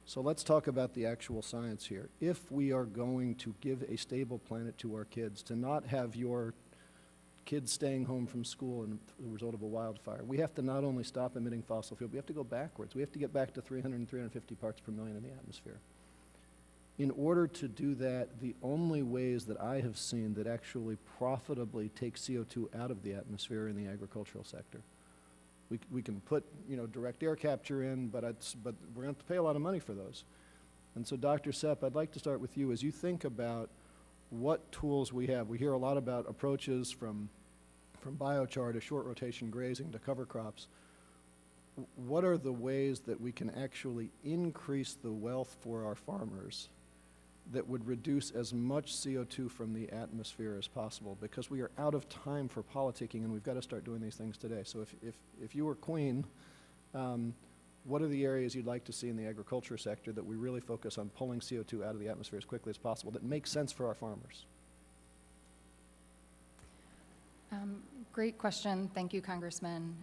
So let's talk about the actual science here. If we are going to give a stable planet to our kids, to not have your kids staying home from school as a result of a wildfire, we have to not only stop emitting fossil fuel, we have to go backwards. We have to get back to 300 and 350 parts per million in the atmosphere. In order to do that, the only ways that I have seen that actually profitably take CO2 out of the atmosphere are in the agricultural sector. We can put, you know, direct air capture in, but we're going to have to pay a lot of money for those. And so, Dr. Sepp, I'd like to start with you. As you think about what tools we have, we hear a lot about approaches from biochar to short rotation grazing to cover crops. What are the ways that we can actually increase the wealth for our farmers that would reduce as much CO2 from the atmosphere as possible? Because we are out of time for politicking and we've got to start doing these things today. So if you were queen, what are the areas you'd like to see in the agriculture sector that we really focus on pulling CO2 out of the atmosphere as quickly as possible that makes sense for our farmers? Great question. Thank you, Congressman.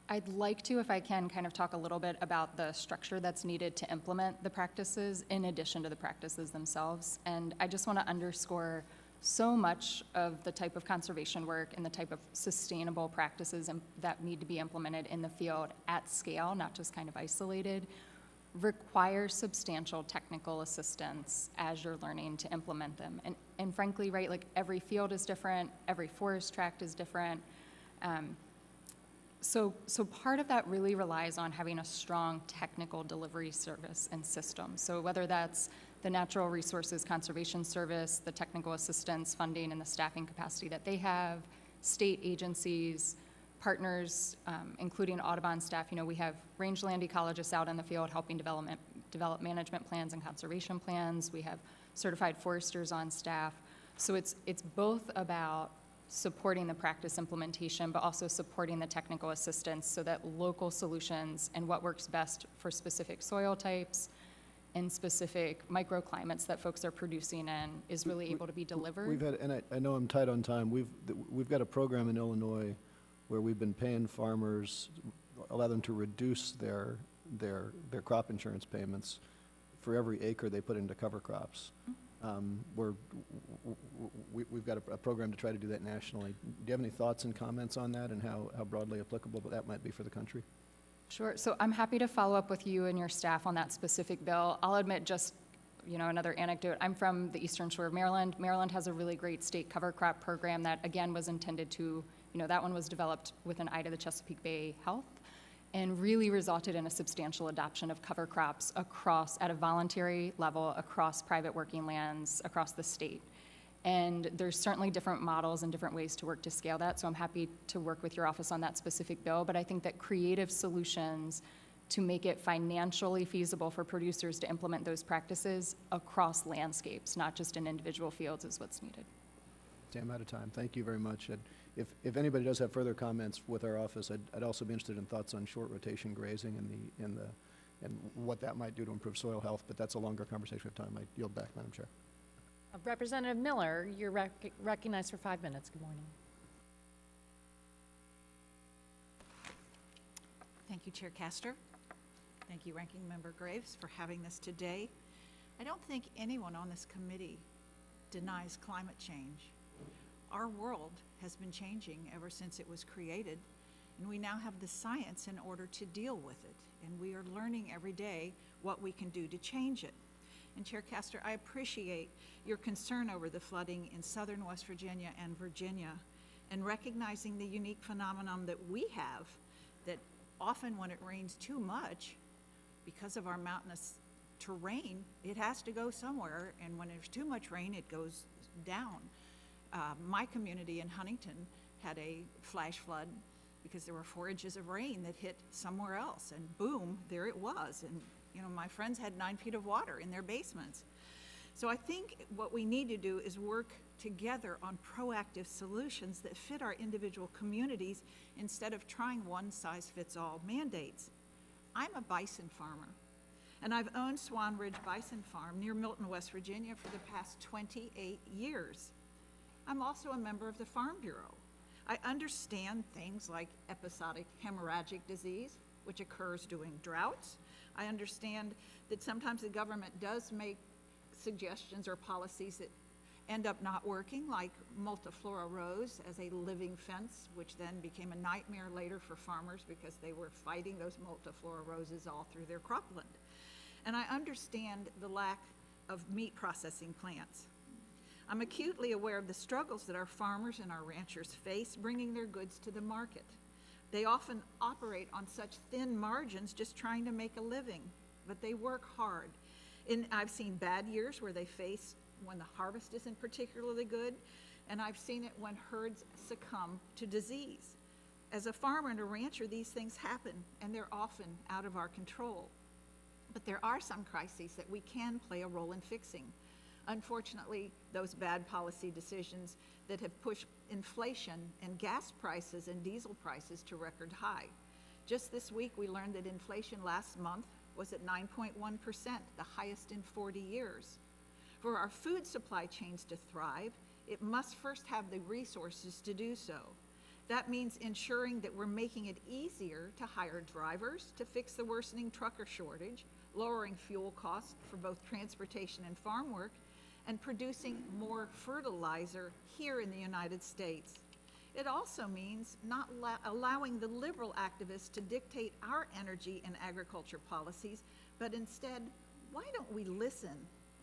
I'd like to, if I can, kind of talk a little bit about the structure that's needed to implement the practices in addition to the practices themselves. And I just want to underscore so much of the type of conservation work and the type of sustainable practices that need to be implemented in the field at scale, not just kind of isolated, requires substantial technical assistance as you're learning to implement them. And frankly, right, like every field is different, every forest tract is different. So part of that really relies on having a strong technical delivery service and system. So whether that's the Natural Resources Conservation Service, the technical assistance funding and the staffing capacity that they have, state agencies, partners, including Audubon staff. You know, we have rangeland ecologists out in the field helping develop management plans and conservation plans. We have certified foresters on staff. So it's both about supporting the practice implementation, but also supporting the technical assistance so that local solutions and what works best for specific soil types and specific microclimates that folks are producing in is really able to be delivered. We've had, and I know I'm tight on time, we've got a program in Illinois where we've been paying farmers, allow them to reduce their crop insurance payments for every acre they put into cover crops. We've got a program to try to do that nationally. Do you have any thoughts and comments on that and how broadly applicable that might be for the country? Sure. So I'm happy to follow up with you and your staff on that specific bill. I'll admit just, you know, another anecdote. I'm from the Eastern Shore of Maryland. Maryland has a really great state cover crop program that, again, was intended to, you know, that one was developed with an eye to the Chesapeake Bay health and really resulted in a substantial adoption of cover crops across, at a voluntary level, across private working lands across the state. And there's certainly different models and different ways to work to scale that, so I'm happy to work with your office on that specific bill. But I think that creative solutions to make it financially feasible for producers to implement those practices across landscapes, not just in individual fields, is what's needed. Okay, I'm out of time. Thank you very much. And if anybody does have further comments with our office, I'd also be interested in thoughts on short rotation grazing and what that might do to improve soil health, but that's a longer conversation of time. I yield back, Madam Chair. Representative Miller, you're recognized for 5 minutes. Good morning. Thank you, Chair Castor. Thank you, Ranking Member Graves, for having this today. I don't think anyone on this committee denies climate change. Our world has been changing ever since it was created, and we now have the science in order to deal with it, and we are learning every day what we can do to change it. And Chair Castor, I appreciate your concern over the flooding in southern West Virginia and Virginia, and recognizing the unique phenomenon that we have, that often when it rains too much, because of our mountainous terrain, it has to go somewhere, and when there's too much rain, it goes down. My community in Huntington had a flash flood because there were 4 inches of rain that hit somewhere else, and boom, there it was. And you know, my friends had 9 feet of water in their basements. So I think what we need to do is work together on proactive solutions that fit our individual communities instead of trying one-size-fits-all mandates. I'm a bison farmer, and I've owned Swan Ridge Bison Farm near Milton, West Virginia for the past 28 years. I'm also a member of the Farm Bureau. I understand things like episodic hemorrhagic disease, which occurs during droughts. I understand that sometimes the government does make suggestions or policies that end up not working, like multiflora rose as a living fence, which then became a nightmare later for farmers because they were fighting those multiflora roses all through their cropland. And I understand the lack of meat processing plants. I'm acutely aware of the struggles that our farmers and our ranchers face bringing their goods to the market. They often operate on such thin margins just trying to make a living, but they work hard. I've seen bad years where they face when the harvest isn't particularly good, and I've seen it when herds succumb to disease. As a farmer and a rancher, these things happen, and they're often out of our control. But there are some crises that we can play a role in fixing. Unfortunately, those bad policy decisions that have pushed inflation and gas prices and diesel prices to record high. Just this week, we learned that inflation last month was at 9.1%, the highest in 40 years. For our food supply chains to thrive, it must first have the resources to do so. That means ensuring that we're making it easier to hire drivers to fix the worsening trucker shortage, lowering fuel costs for both transportation and farm work, and producing more fertilizer here in the United States. It also means not allowing the liberal activists to dictate our energy and agriculture policies, but instead, why don't we listen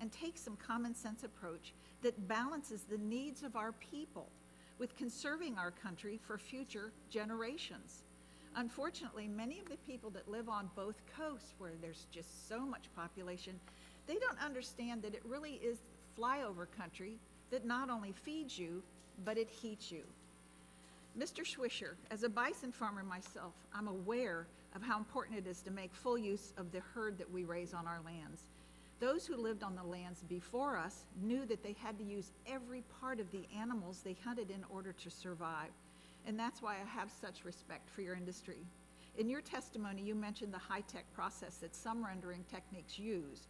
and take some common sense approach that balances the needs of our people with conserving our country for future generations? Unfortunately, many of the people that live on both coasts, where there's just so much population, they don't understand that it really is flyover country that not only feeds you, but it heats you. Mr. Swisher, as a bison farmer myself, I'm aware of how important it is to make full use of the herd that we raise on our lands. Those who lived on the lands before us knew that they had to use every part of the animals they hunted in order to survive. And that's why I have such respect for your industry. In your testimony, you mentioned the high-tech process that some rendering techniques use.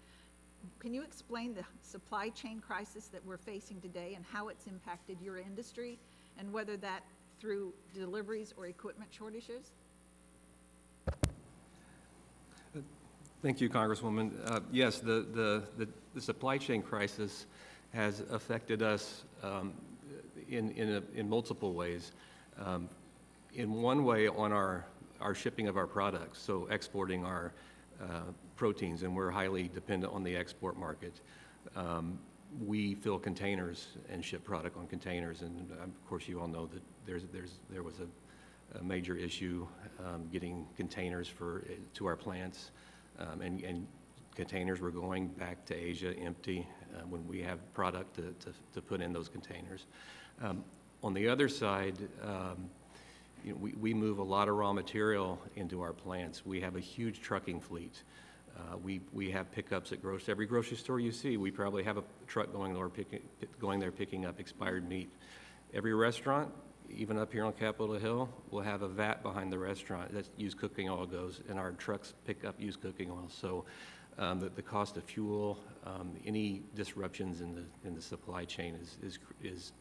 Can you explain the supply chain crisis that we're facing today and how it's impacted your industry, and whether that through deliveries or equipment shortages? Thank you, Congresswoman. Yes, the supply chain crisis has affected us in multiple ways. In one way, on our shipping of our products, so exporting our proteins, and we're highly dependent on the export market. We fill containers and ship product on containers, and of course you all know that there was a major issue getting containers to our plants, and containers were going back to Asia empty. when we have product to put in those containers. On the other side, you know, we move a lot of raw material into our plants. We have a huge trucking fleet. We have pickups at every grocery store you see. We probably have a truck going there picking up expired meat. Every restaurant, even up here on Capitol Hill, will have a vat behind the restaurant that used cooking oil goes, and our trucks pick up used cooking oil. So the cost of fuel, any disruptions in the supply chain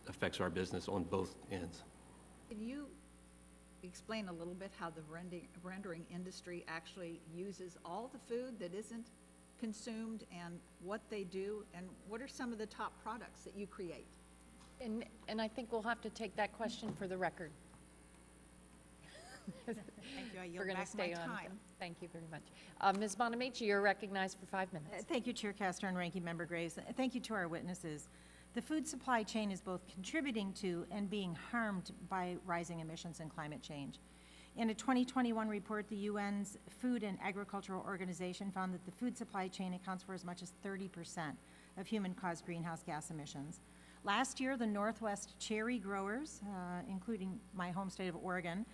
affects our business on both ends. Can you explain a little bit how the rendering industry actually uses all the food that isn't consumed and what they do, and what are some of the top products that you create? And I think we'll have to take that question for the record. Thank you, I We're yield going to back my stay on. time. Thank you very much. Ms. Bonamici, you're recognized for 5 minutes. Thank you, Chair Castor and Ranking Member Graves. Thank you to our witnesses. The food supply chain is both contributing to and being harmed by rising emissions and climate change. In a 2021 report, the UN's Food and Agricultural Organization found that the food supply chain accounts for as much as 30% of human-caused greenhouse gas emissions. Last year, the Northwest cherry growers, including my home state of Oregon,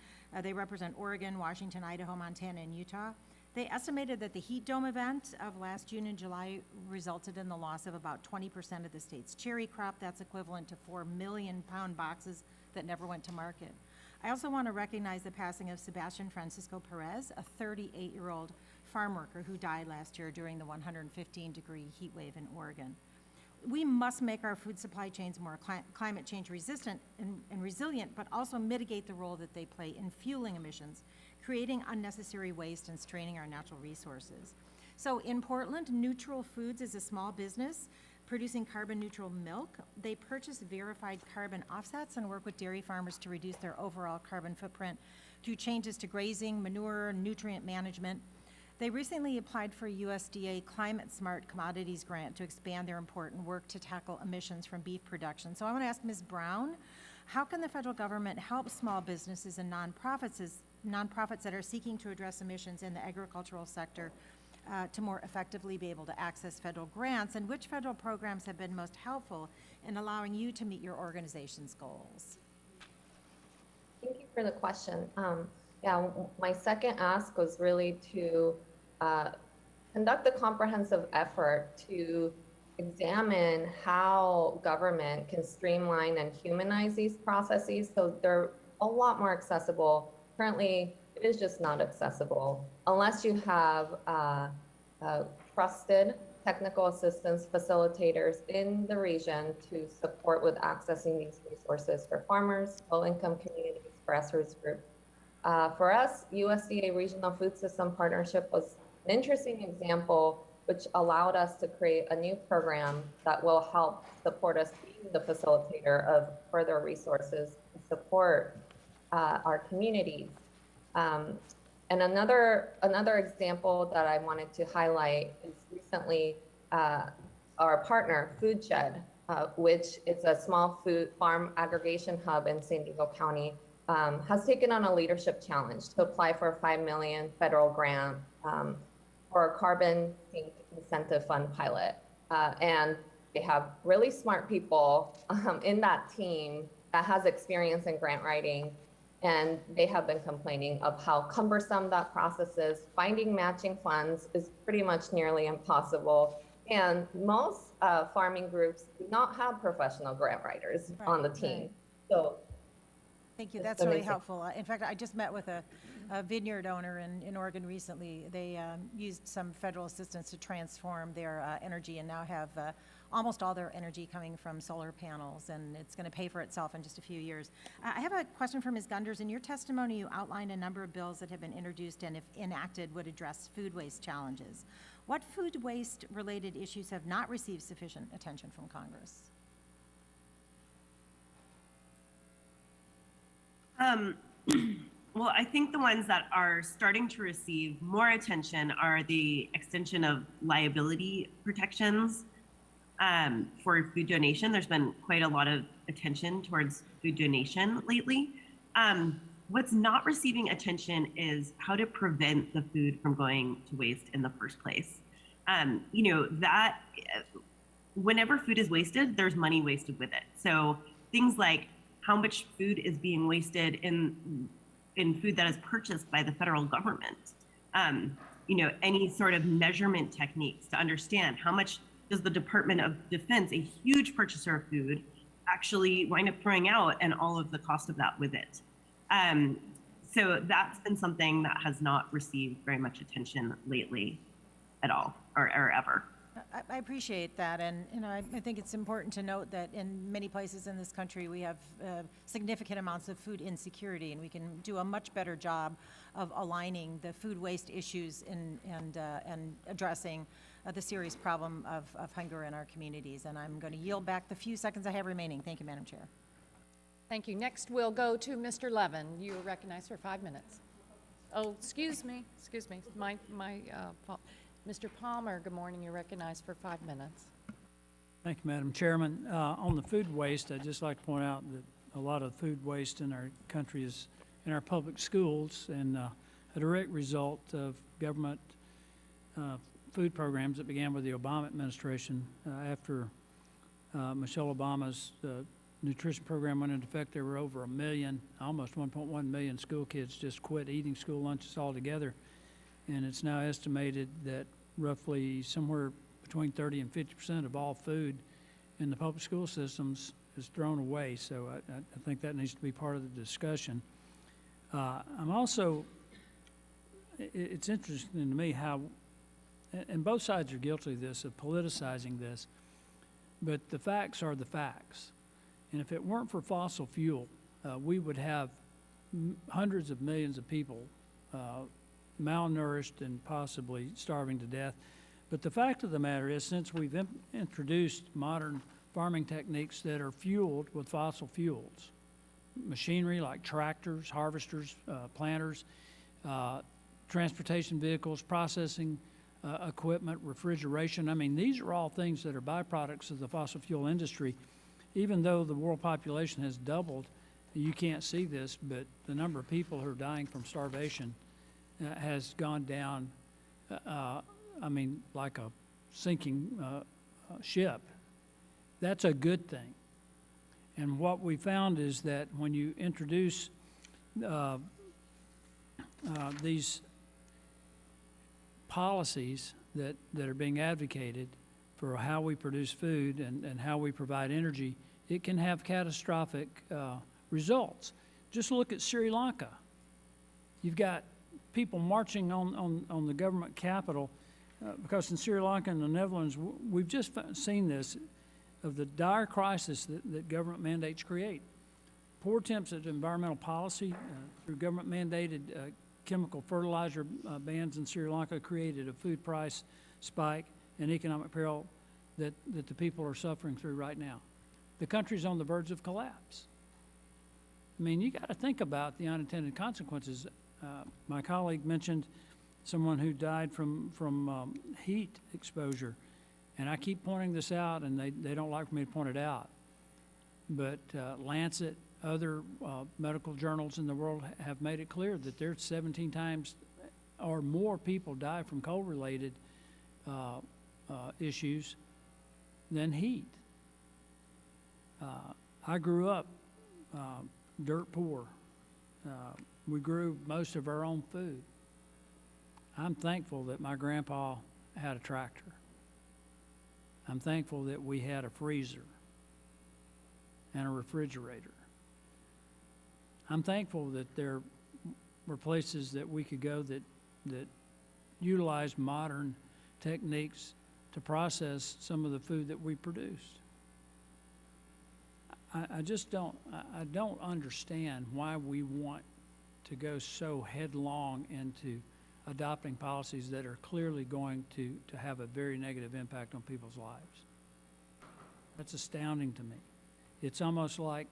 they represent Oregon, Washington, Idaho, Montana, and Utah. They estimated that the heat dome event of last June and July resulted in the loss of about 20% of the state's cherry crop. That's equivalent to 4 million pound boxes that never went to market. I also want to recognize the passing of Sebastian Francisco Perez, a 38-year-old farm worker who died last year during the 115-degree heat wave in Oregon. We must make our food supply chains more climate change resistant and resilient, but also mitigate the role that they play in fueling emissions, creating unnecessary waste and straining our natural resources. So in Portland, Neutral Foods is a small business producing carbon neutral milk. They purchase verified carbon offsets and work with dairy farmers to reduce their overall carbon footprint through changes to grazing, manure, nutrient management. They recently applied for a USDA Climate Smart Commodities grant to expand their important work to tackle emissions from beef production. So I want to ask Ms. Brown, how can the federal government help small businesses and nonprofits that are seeking to address emissions in the agricultural sector to more effectively be able to access federal grants, and which federal programs have been most helpful in allowing you to meet your organization's goals? Thank you for the question. Yeah, my second ask was really to conduct a comprehensive effort to examine how government can streamline and humanize these processes so they're a lot more accessible. Currently, it is just not accessible unless you have trusted technical assistance facilitators in the region to support with accessing these resources for farmers, low-income communities, grassroots groups. For us, USDA Regional Food System Partnership was an interesting example which allowed us to create a new program that will help support us being the facilitator of further resources to support our communities. And another example that I wanted to highlight is recently our partner, Food Shed, which is a small food farm aggregation hub in San Diego County, has taken on a leadership challenge to apply for a $5 million federal grant for a carbon sink incentive fund pilot. And they have really smart people in that team that has experience in grant writing. And they have been complaining of how cumbersome that process is. Finding matching funds is pretty much nearly impossible. And most farming groups do not have professional grant writers on the team. Right. So Thank you, that's really helpful. In fact, I just met with a vineyard owner in Oregon recently. They used some federal assistance to transform their energy and now have almost all their energy coming from solar panels, and it's going to pay for itself in just a few years. I have a question for Ms. Gunders. In your testimony, you outlined a number of bills that have been introduced and, if enacted, would address food waste challenges. What food waste-related issues have not received sufficient attention from Congress? Well, I think the ones that are starting to receive more attention are the extension of liability protections for food donation. There's been quite a lot of attention towards food donation lately. What's not receiving attention is how to prevent the food from going to waste in the first place. You know, that whenever food is wasted, there's money wasted with it. So things like how much food is being wasted in food that is purchased by the federal government. Any sort of measurement techniques to understand how much does the Department of Defense, a huge purchaser of food, actually wind up throwing out, and all of the cost of that with it. So that's been something that has not received very much attention lately at all, or ever. I appreciate that, and I think it's important to note that in many places in this country, we have significant amounts of food insecurity, and we can do a much better job of aligning the food waste issues and addressing the serious problem of hunger in our communities. And I'm going to yield back the few seconds I have remaining. Thank you, Madam Chair. Thank you. Next, we'll go to Mr. Levin. You are recognized for 5 minutes. Oh, excuse me, my fault. Mr. Palmer, good morning. You're recognized for 5 minutes. Thank you, Madam Chairman. On the food waste, I'd just like to point out that a lot of food waste in our country is in our public schools, and a direct result of government food programs that began with the Obama administration. After Michelle Obama's nutrition program went into effect, there were over 1 million, almost 1.1 million school kids just quit eating school lunches altogether. And it's now estimated that roughly somewhere between 30 and 50% of all food in the public school systems is thrown away. So I think that needs to be part of the discussion. I'm also, it's interesting to me how, and both sides are guilty of this, of politicizing this, but the facts are the facts. And if it weren't for fossil fuel, we would have hundreds of millions of people malnourished and possibly starving to death. But the fact of the matter is, since we've introduced modern farming techniques that are fueled with fossil fuels, machinery like tractors, harvesters, planters, transportation vehicles, processing equipment, refrigeration, I mean, these are all things that are byproducts of the fossil fuel industry. Even though the world population has doubled, you can't see this, but the number of people who are dying from starvation has gone down, like a sinking ship. That's a good thing. And what we found is that when you introduce these policies that are being advocated for how we produce food and how we provide energy, it can have catastrophic results. Just look at Sri Lanka. You've got people marching on the government capital because in Sri Lanka and the Netherlands, we've just seen this, of the dire crisis that government mandates create. Poor attempts at environmental policy through government-mandated chemical fertilizer bans in Sri Lanka created a food price spike and economic peril that the people are suffering through right now. The country's on the verge of collapse. I mean, you got to think about the unintended consequences. My colleague mentioned someone who died from heat exposure, and I keep pointing this out, and they don't like for me to point it out. But Lancet, other medical journals in the world have made it clear that there's 17 times or more people die from cold-related issues than heat. I grew up dirt poor. We grew most of our own food. I'm thankful that my grandpa had a tractor. I'm thankful that we had a freezer and a refrigerator. I'm thankful that there were places that we could go that utilized modern techniques to process some of the food that we produced. I just don't understand why we want to go so headlong into adopting policies that are clearly going to have a very negative impact on people's lives. That's astounding to me. It's almost like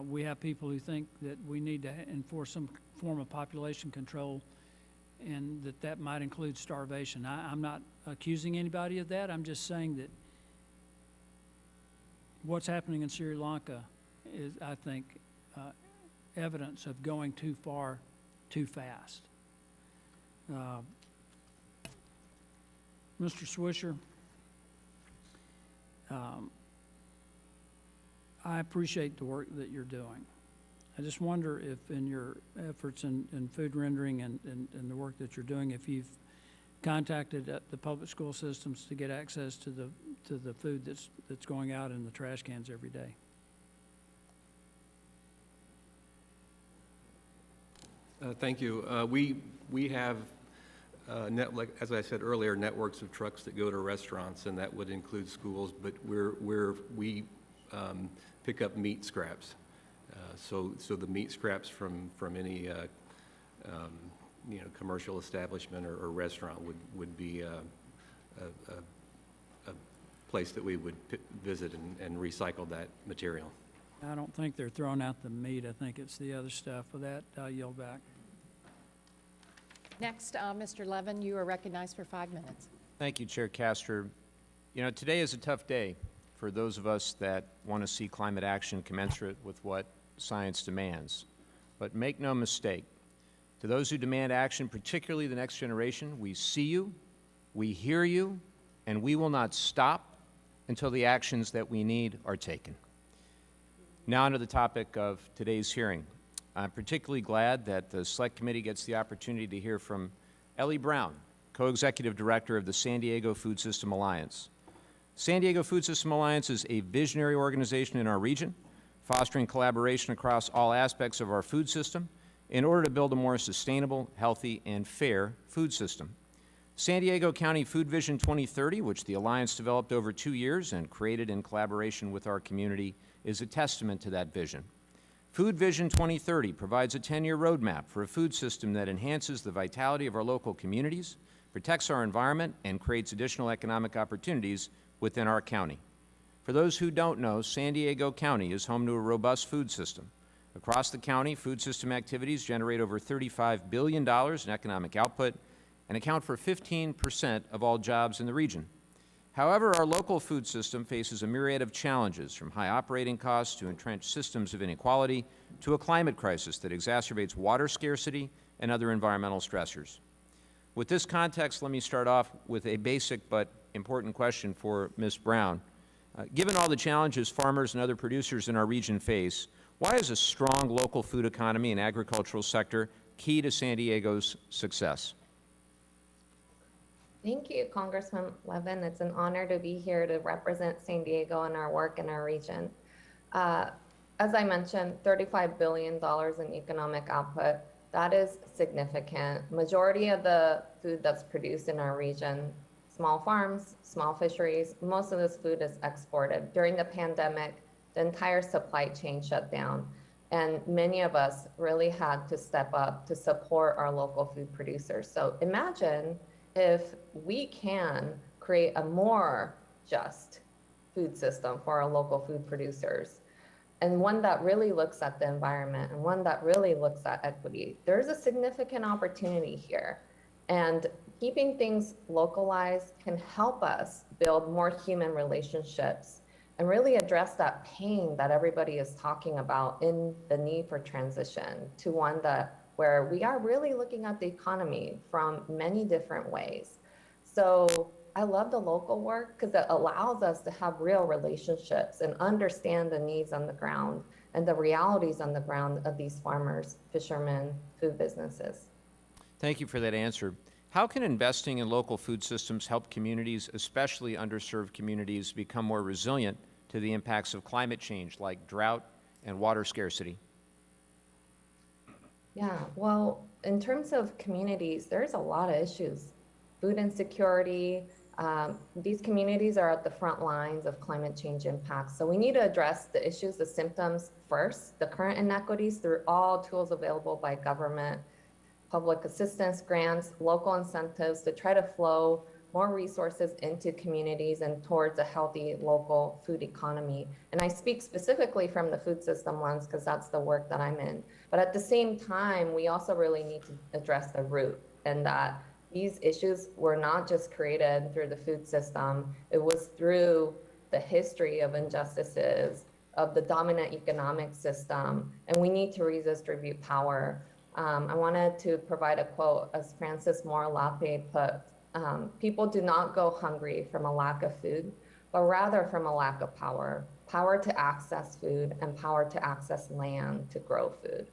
we have people who think that we need to enforce some form of population control and that might include starvation. I'm not accusing anybody of that. I'm just saying that what's happening in Sri Lanka is, I think, evidence of going too far, too fast. Mr. Swisher, I appreciate the work that you're doing. I just wonder if in your efforts in food rendering and the work that you're doing, if you've contacted the public school systems to get access to the food that's going out in the trash cans every day. Thank you. We have, like, as I said earlier, networks of trucks that go to restaurants, and that would include schools, but we pick up meat scraps. So the meat scraps from any commercial establishment or restaurant would be a place that we would visit and recycle that material. I don't think they're throwing out the meat. I think it's the other stuff. With that, I'll yield back. Next, Mr. Levin, you are recognized for 5 minutes. Thank you, Chair Castor. You know, today is a tough day for those of us that want to see climate action commensurate with what science demands. But make no mistake, to those who demand action, particularly the next generation, we see you, we hear you, and we will not stop until the actions that we need are taken. Now onto the topic of today's hearing. I'm particularly glad that the Select Committee gets the opportunity to hear from Ellie Brown, Co-Executive Director of the San Diego Food System Alliance. San Diego Food System Alliance is a visionary organization in our region, fostering collaboration across all aspects of our food system in order to build a more sustainable, healthy, and fair food system. San Diego County Food Vision 2030, which the Alliance developed over 2 years and created in collaboration with our community, is a testament to that vision. Food Vision 2030 provides a 10-year roadmap for a food system that enhances the vitality of our local communities, protects our environment, and creates additional economic opportunities within our county. For those who don't know, San Diego County is home to a robust food system. Across the county, food system activities generate over $35 billion in economic output and account for 15% of all jobs in the region. However, our local food system faces a myriad of challenges, from high operating costs to entrenched systems of inequality to a climate crisis that exacerbates water scarcity and other environmental stressors. With this context, let me start off with a basic but important question for Ms. Brown. Given all the challenges farmers and other producers in our region face, why is a strong local food economy and agricultural sector key to San Diego's success? Thank you, Congressman Levin. It's an honor to be here to represent San Diego and our work in our region. As I mentioned, $35 billion in economic output. That is significant. Majority of the food that's produced in our region, small farms, small fisheries, most of this food is exported. During the pandemic, the entire supply chain shut down, and many of us really had to step up to support our local food producers. So imagine if we can create a more just food system for our local food producers, and one that really looks at the environment and one that really looks at equity. There's a significant opportunity here, and keeping things localized can help us build more human relationships and really address that pain that everybody is talking about in the need for transition to one that where we are really looking at the economy from many different ways. So I love the local work because it allows us to have real relationships and understand the needs on the ground and the realities on the ground of these farmers, fishermen, food businesses. Thank you for that answer. How can investing in local food systems help communities, especially underserved communities, become more resilient to the impacts of climate change like drought and water scarcity? Yeah, well, in terms of communities, there's a lot of issues. Food insecurity, these communities are at the front lines of climate change impacts. So we need to address the issues, the symptoms first, the current inequities through all tools available by government, public assistance, grants, local incentives to try to flow more resources into communities and towards a healthy local food economy. And I speak specifically from the food system lens because that's the work that I'm in. But at the same time, we also really need to address the root, and that these issues were not just created through the food system. It was through the history of injustices, of the dominant economic system, and we need to redistribute power. I wanted to provide a quote, as Francis Moore Lappe put, people do not go hungry from a lack of food. but rather from a lack of power, power to access food and power to access land to grow food.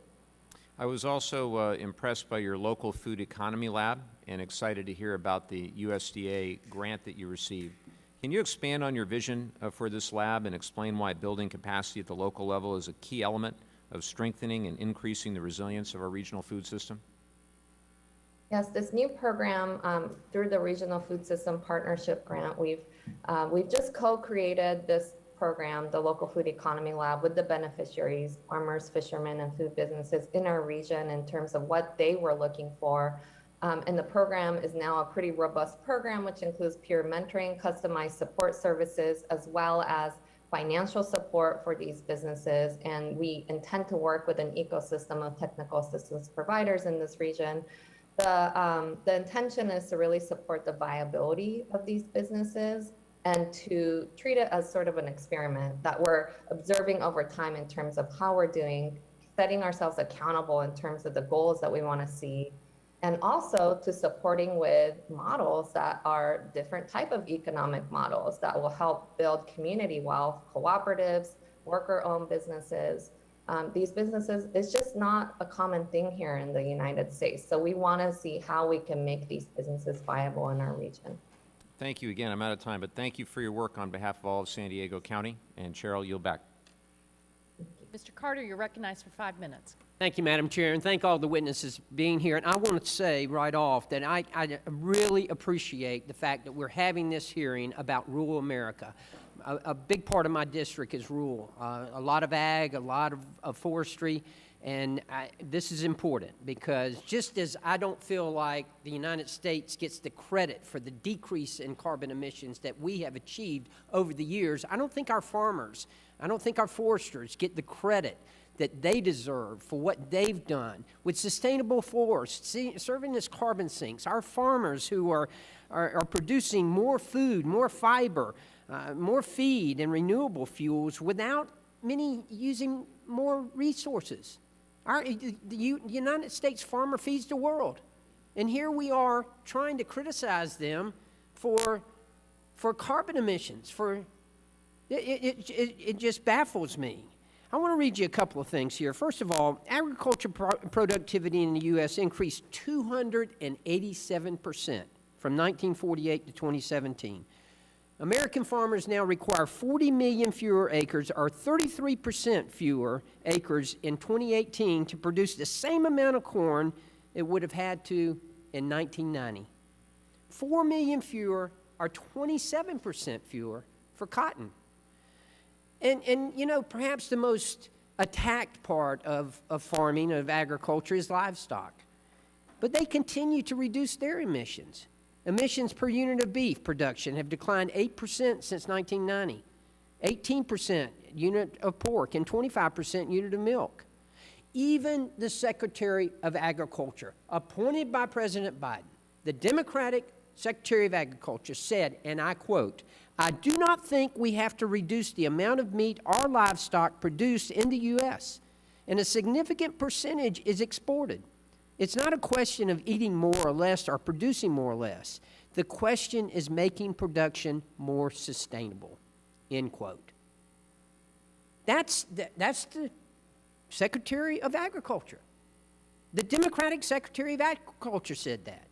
I was also impressed by your local food economy lab and excited to hear about the USDA grant that you received. Can you expand on your vision for this lab and explain why building capacity at the local level is a key element of strengthening and increasing the resilience of our regional food system? Yes, this new program through the Regional Food System Partnership Grant, we've just co-created this program, the Local Food Economy Lab, with the beneficiaries, farmers, fishermen, and food businesses in our region in terms of what they were looking for. And the program is now a pretty robust program, which includes peer mentoring, customized support services, as well as financial support for these businesses. And we intend to work with an ecosystem of technical assistance providers in this region. The intention is to really support the viability of these businesses and to treat it as sort of an experiment that we're observing over time in terms of how we're doing, setting ourselves accountable in terms of the goals that we want to see, and also to supporting with models that are different type of economic models that will help build community wealth, cooperatives, worker-owned businesses. These businesses, it's just not a common thing here in the United States. So we want to see how we can make these businesses viable in our region. Thank you again. I'm out of time, but thank you for your work on behalf of all of San Diego County. And Cheryl, yield back. Mr. Carter, you're recognized for 5 minutes. Thank you, Madam Chair, and thank all the witnesses being here. And I want to say right off that I really appreciate the fact that we're having this hearing about rural America. A big part of my district is rural, a lot of ag, a lot of forestry, and this is important because just as I don't feel like the United States gets the credit for the decrease in carbon emissions that we have achieved over the years, I don't think our farmers, I don't think our foresters get the credit that they deserve for what they've done with sustainable forests, serving as carbon sinks. Our farmers who are producing more food, more fiber, more feed and renewable fuels without many using more resources. The United States farmer feeds the world. And here we are trying to criticize them for carbon emissions. It just baffles me. I want to read you a couple of things here. First of all, agriculture productivity in the U.S. increased 287% from 1948 to 2017. American farmers now require 40 million fewer acres, or 33% fewer acres in 2018 to produce the same amount of corn it would have had to in 1990. 4 million fewer, or 27% fewer for cotton. And you know, perhaps the most attacked part of farming, of agriculture, is livestock. But they continue to reduce their emissions. Emissions per unit of beef production have declined 8% since 1990, 18% unit of pork, and 25% unit of milk. Even the Secretary of Agriculture, appointed by President Biden, the Democratic Secretary of Agriculture said, and I quote, "I do not think we have to reduce the amount of meat our livestock produce in the U.S., and a significant percentage is exported. It's not a question of eating more or less or producing more or less. The question is making production more sustainable," end quote. That's the Secretary of Agriculture. The Democratic Secretary of Agriculture said that.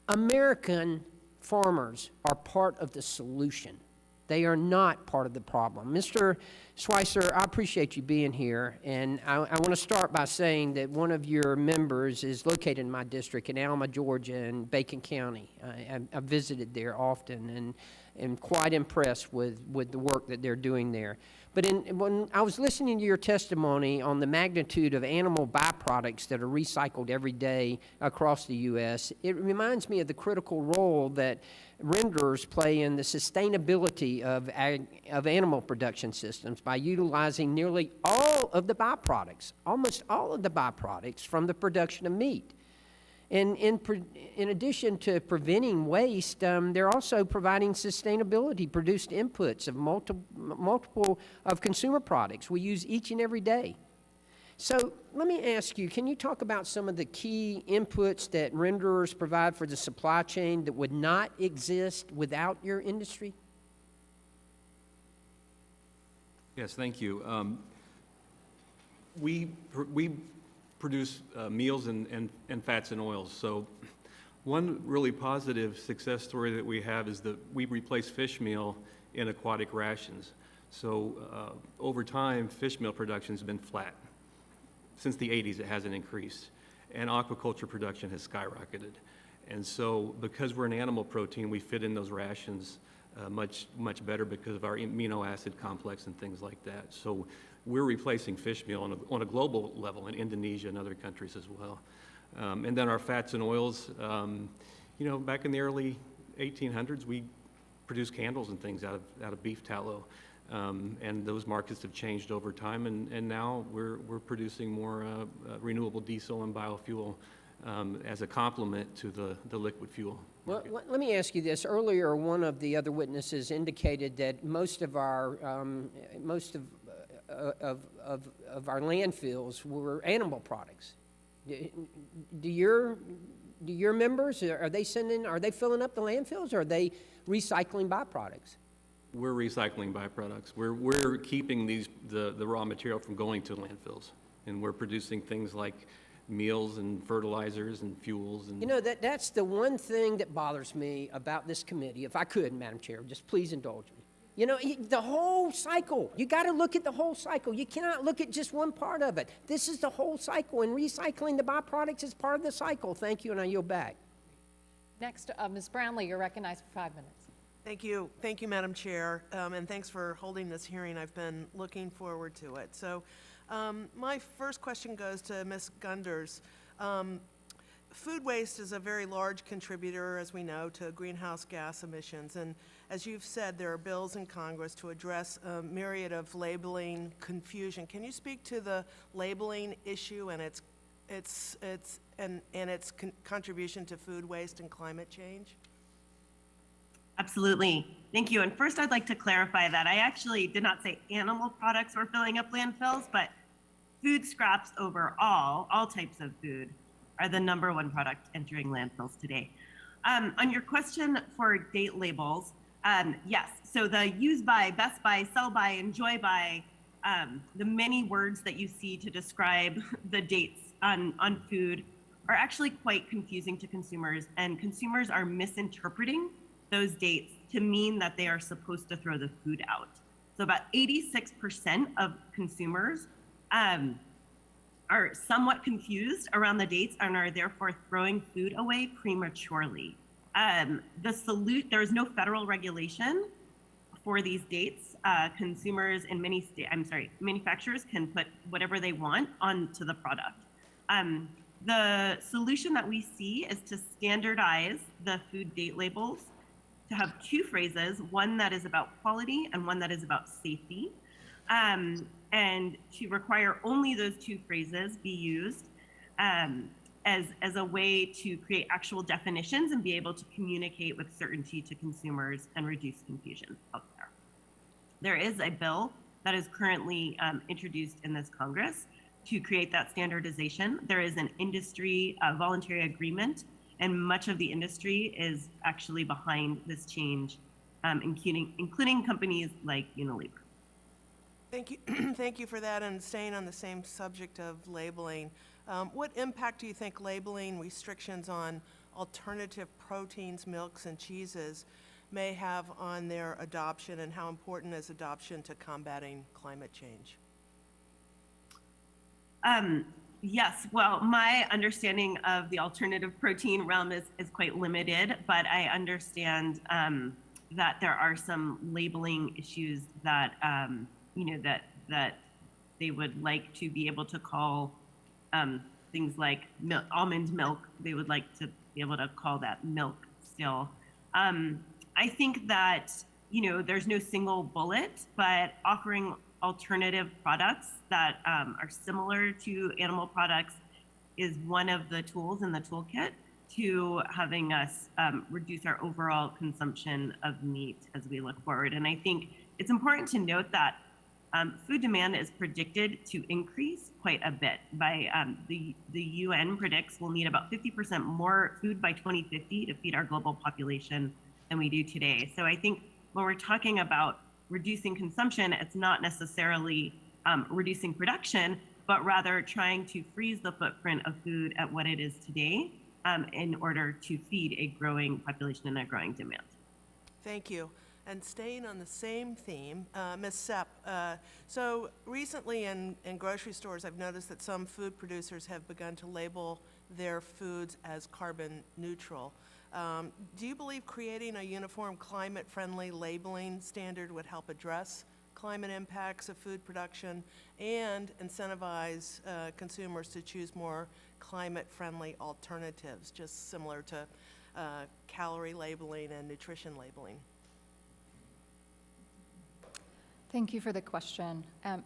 American farmers are part of the solution. They are not part of the problem. Mr. Swisher, I appreciate you being here, and I want to start by saying that one of your members is located in my district in Alma, Georgia, in Bacon County. I've visited there often and am quite impressed with the work that they're doing there. But when I was listening to your testimony on the magnitude of animal byproducts that are recycled every day across the U.S., it reminds me of the critical role that renderers play in the sustainability of animal production systems by utilizing nearly all of the byproducts, almost all of the byproducts from the production of meat. And in addition to preventing waste, they're also providing sustainability produced inputs of multiple of consumer products we use each and every day. So let me ask you, can you talk about some of the key inputs that renderers provide for the supply chain that would not exist without your industry? Yes, thank you. We produce meals and fats and oils. So one really positive success story that we have is that we replace fish meal in aquatic rations. So over time, fish meal production has been flat. Since the 80s, it hasn't increased. And aquaculture production has skyrocketed. And so because we're an animal protein, we fit in those rations much better because of our amino acid complex and things like that. So we're replacing fish meal on a global level in Indonesia and other countries as well. And then our fats and oils, you know, back in the early 1800s, we produced candles and things out of beef tallow. And those markets have changed over time, and now we're producing more renewable diesel and biofuel as a complement to the liquid fuel. Well, let me ask you this. Earlier, one of the other witnesses indicated that most of our landfills were animal products. Do your members, are they filling up the landfills, or are they recycling byproducts? We're recycling byproducts. We're keeping the raw material from going to landfills, and we're producing things like meals and fertilizers and fuels. And you know, that's the one thing that bothers me about this committee. If I could, Madam Chair, just please indulge me. You know, the whole cycle. You got to look at the whole cycle. You cannot look at just one part of it. This is the whole cycle, and recycling the byproducts is part of the cycle. Thank you, and I yield back. Next, Ms. Brownlee, you're recognized for 5 minutes. Thank you, Madam Chair, and thanks for holding this hearing. I've been looking forward to it. So my first question goes to Ms. Gunders. Food waste is a very large contributor, as we know, to greenhouse gas emissions. And as you've said, there are bills in Congress to address a myriad of labeling confusion. Can you speak to the labeling issue and its contribution to food waste and climate change? Absolutely. Thank you. And first, I'd like to clarify that I actually did not say animal products were filling up landfills, but food scraps overall, all types of food, are the #1 product entering landfills today. On your question for date labels, yes. So the use by, best by, sell by, enjoy by, the many words that you see to describe the dates on food are actually quite confusing to consumers, and consumers are misinterpreting those dates to mean that they are supposed to throw the food out. So about 86% of consumers are somewhat confused around the dates and are therefore throwing food away prematurely. There is no federal regulation for these dates. Consumers in manufacturers can put whatever they want onto the product. The solution that we see is to standardize the food date labels, to have 2 phrases, one that is about quality and one that is about safety, and to require only those 2 phrases be used as a way to create actual definitions and be able to communicate with certainty to consumers and reduce confusion out there. There is a bill that is currently introduced in this Congress to create that standardization. There is an industry voluntary agreement, and much of the industry is actually behind this change, including companies like Unilever. Thank you. Thank you for that. And staying on the same subject of labeling, what impact do you think labeling restrictions on alternative proteins, milks, and cheeses may have on their adoption, and how important is adoption to combating climate change? Yes, well, my understanding of the alternative protein realm is quite limited, but I understand that there are some labeling issues that, that they would like to be able to call things like almond milk. They would like to be able to call that milk still. I think that, there's no single bullet, but offering alternative products that are similar to animal products is one of the tools in the toolkit to having us reduce our overall consumption of meat as we look forward. And I think it's important to note that food demand is predicted to increase quite a bit. By the UN predicts we'll need about 50% more food by 2050 to feed our global population than we do today. So I think when we're talking about reducing consumption, it's not necessarily reducing production, but rather trying to freeze the footprint of food at what it is today in order to feed a growing population and a growing demand. Thank you. And staying on the same theme, Ms. Sepp, so recently in grocery stores, I've noticed that some food producers have begun to label their foods as carbon neutral. Do you believe creating a uniform climate-friendly labeling standard would help address climate impacts of food production and incentivize consumers to choose more climate-friendly alternatives, just similar to calorie labeling and nutrition labeling? Thank you for the question.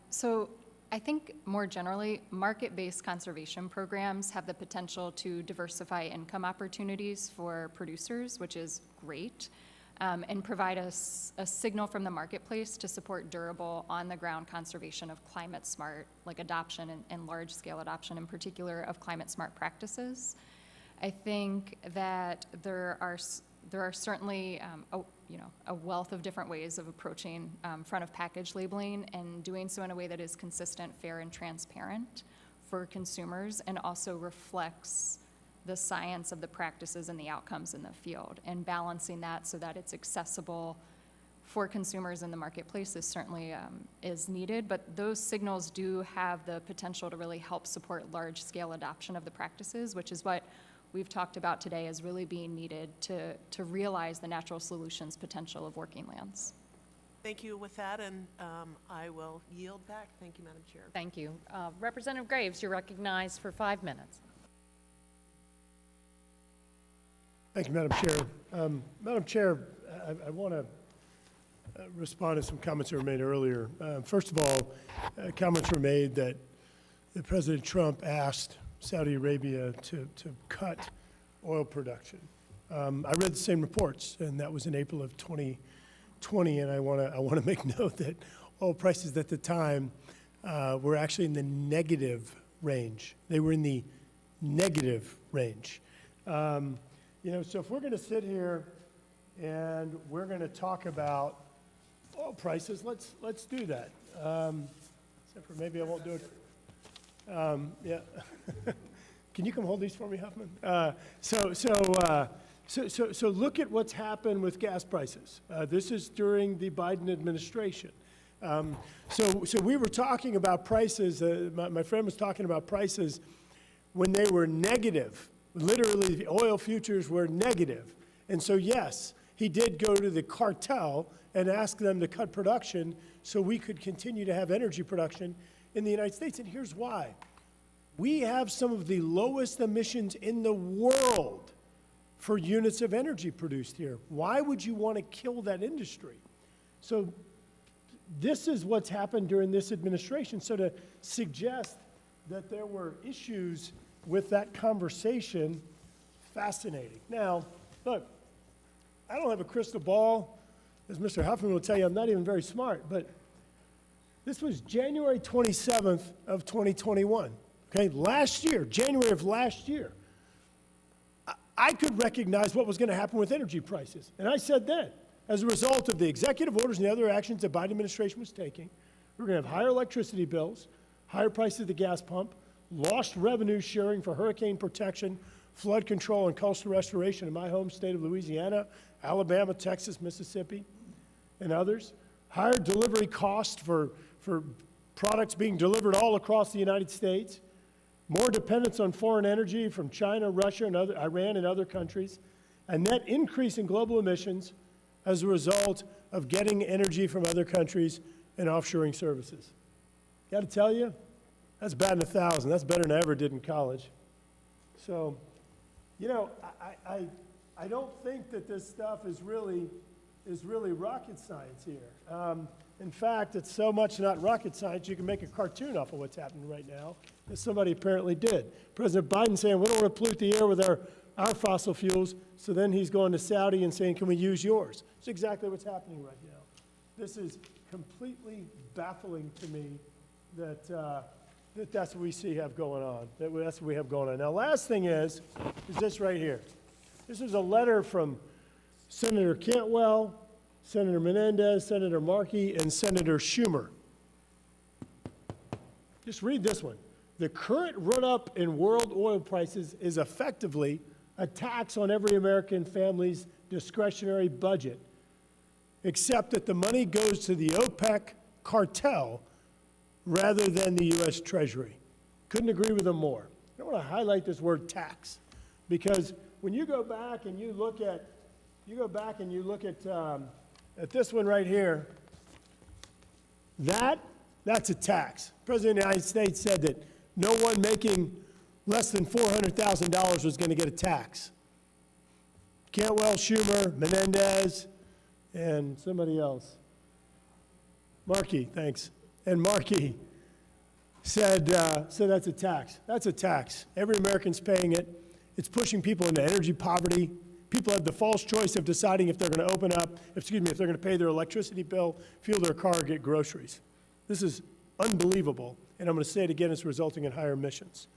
So I think more generally, market-based conservation programs have the potential to diversify income opportunities for producers, which is great, and provide us a signal from the marketplace to support durable, on-the-ground conservation of climate-smart, like adoption and large-scale adoption in particular of climate-smart practices. I think that there are certainly a wealth of different ways of approaching front-of-package labeling and doing so in a way that is consistent, fair, and transparent for consumers, and also reflects the science of the practices and the outcomes in the field. And balancing that so that it's accessible for consumers in the marketplace is certainly is needed, but those signals do have the potential to really help support large-scale adoption of the practices, which is what we've talked about today as really being needed to realize the natural solutions potential of working lands. Thank you with that, and I will yield back. Thank you, Madam Chair. Thank you. Representative Graves, you're recognized for 5 minutes. Thank you, Madam Chair. Madam Chair, I want to respond to some comments that were made earlier. First of all, comments were made that President Trump asked Saudi Arabia to cut oil production. I read the same reports, and that was in April of 2020, and I want to make note that oil prices at the time were actually in the negative range. They were in the negative range. So if we're going to sit here and we're going to talk about oil prices, let's do that. Except for maybe I won't do it. Yeah. Can you come hold these for me, Huffman? So look at what's happened with gas prices. This is during the Biden administration. So we were talking about prices. My friend was talking about prices when they were negative. Literally, the oil futures were negative. And so, yes, he did go to the cartel and ask them to cut production so we could continue to have energy production in the United States. And here's why. We have some of the lowest emissions in the world for units of energy produced here. Why would you want to kill that industry? So this is what's happened during this administration. So to suggest that there were issues with that conversation, fascinating. Now, look, I don't have a crystal ball. As Mr. Huffman will tell you, I'm not even very smart, but this was January 27th of 2021, okay? Last year, January of last year, I could recognize what was going to happen with energy prices. And I said then, as a result of the executive orders and the other actions the Biden administration was taking, we're going to have higher electricity bills, higher prices at the gas pump, lost revenue sharing for hurricane protection, flood control, and coastal restoration in my home state of Louisiana, Alabama, Texas, Mississippi, and others. Higher delivery costs for products being delivered all across the United States. More dependence on foreign energy from China, Russia, and Iran and other countries. A net increase in global emissions as a result of getting energy from other countries and offshoring services. Got to tell you, that's batting 1,000. That's better than I ever did in college. So, I don't think that this stuff is really rocket science here. In fact, it's so much not rocket science, you can make a cartoon off of what's happening right now, as somebody apparently did. President Biden saying, we don't want to pollute the air with our fossil fuels, so then he's going to Saudi and saying, can we use yours? It's exactly what's happening right now. This is completely baffling to me that that's what we have going on. That's what we have going on. Now, last thing is this right here. This is a letter from Senator Cantwell, Senator Menendez, Senator Markey, and Senator Schumer. Just read this one. The current run-up in world oil prices is effectively a tax on every American family's discretionary budget, except that the money goes to the OPEC cartel rather than the U.S. Treasury. Couldn't agree with them more. I want to highlight this word tax, because when you go back and you look at, at this one right here, that's a tax. The President of the United States said that no one making less than $400,000 was going to get a tax. Cantwell, Schumer, Menendez, and somebody else. Markey, thanks. And Markey said that's a tax. That's a tax. Every American's paying it. It's pushing people into energy poverty. People have the false choice of deciding if they're going to open up, if they're going to pay their electricity bill, fuel their car, or get groceries. This is unbelievable, and I'm going to say it again, it's resulting in higher emissions.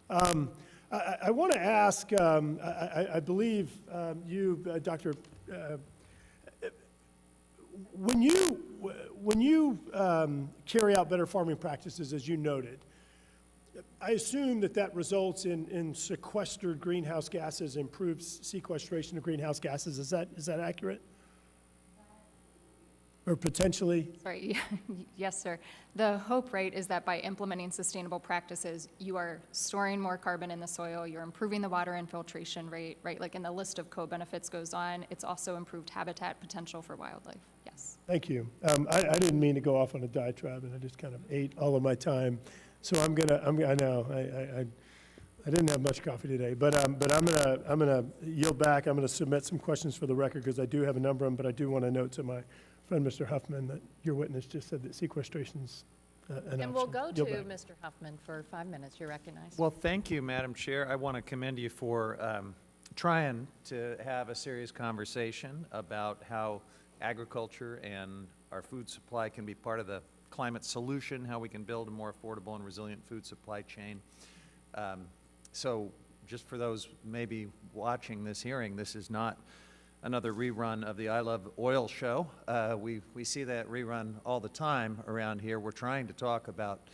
I want to ask, I believe you, Dr. When you carry out better farming practices, as you noted, I assume that results in sequestered greenhouse gases, improved sequestration of greenhouse gases. Is that accurate? Or potentially? Sorry, yes, sir. The hope, right, is that by implementing sustainable practices, you are storing more carbon in the soil, you're improving the water infiltration rate, right? Like, and the list of co-benefits goes on. It's also improved habitat potential for wildlife, yes. Thank you. I didn't mean to go off on a diatribe, and I just kind of ate all of my time. So I know, I didn't have much coffee today, but I'm gonna yield back. I'm gonna submit some questions for the record, because I do have a number of them, but I do want to note to my friend, Mr. Huffman, that your witness just said that sequestration's an option. And we'll go to Yield back. Mr. Huffman for 5 minutes. You're recognized. Well, thank you, Madam Chair. I want to commend you for trying to have a serious conversation about how agriculture and our food supply can be part of the climate solution, how we can build a more affordable and resilient food supply chain. So just for those maybe watching this hearing, this is not another rerun of the I Love Oil show. We see that rerun all the time around here. We're trying to talk about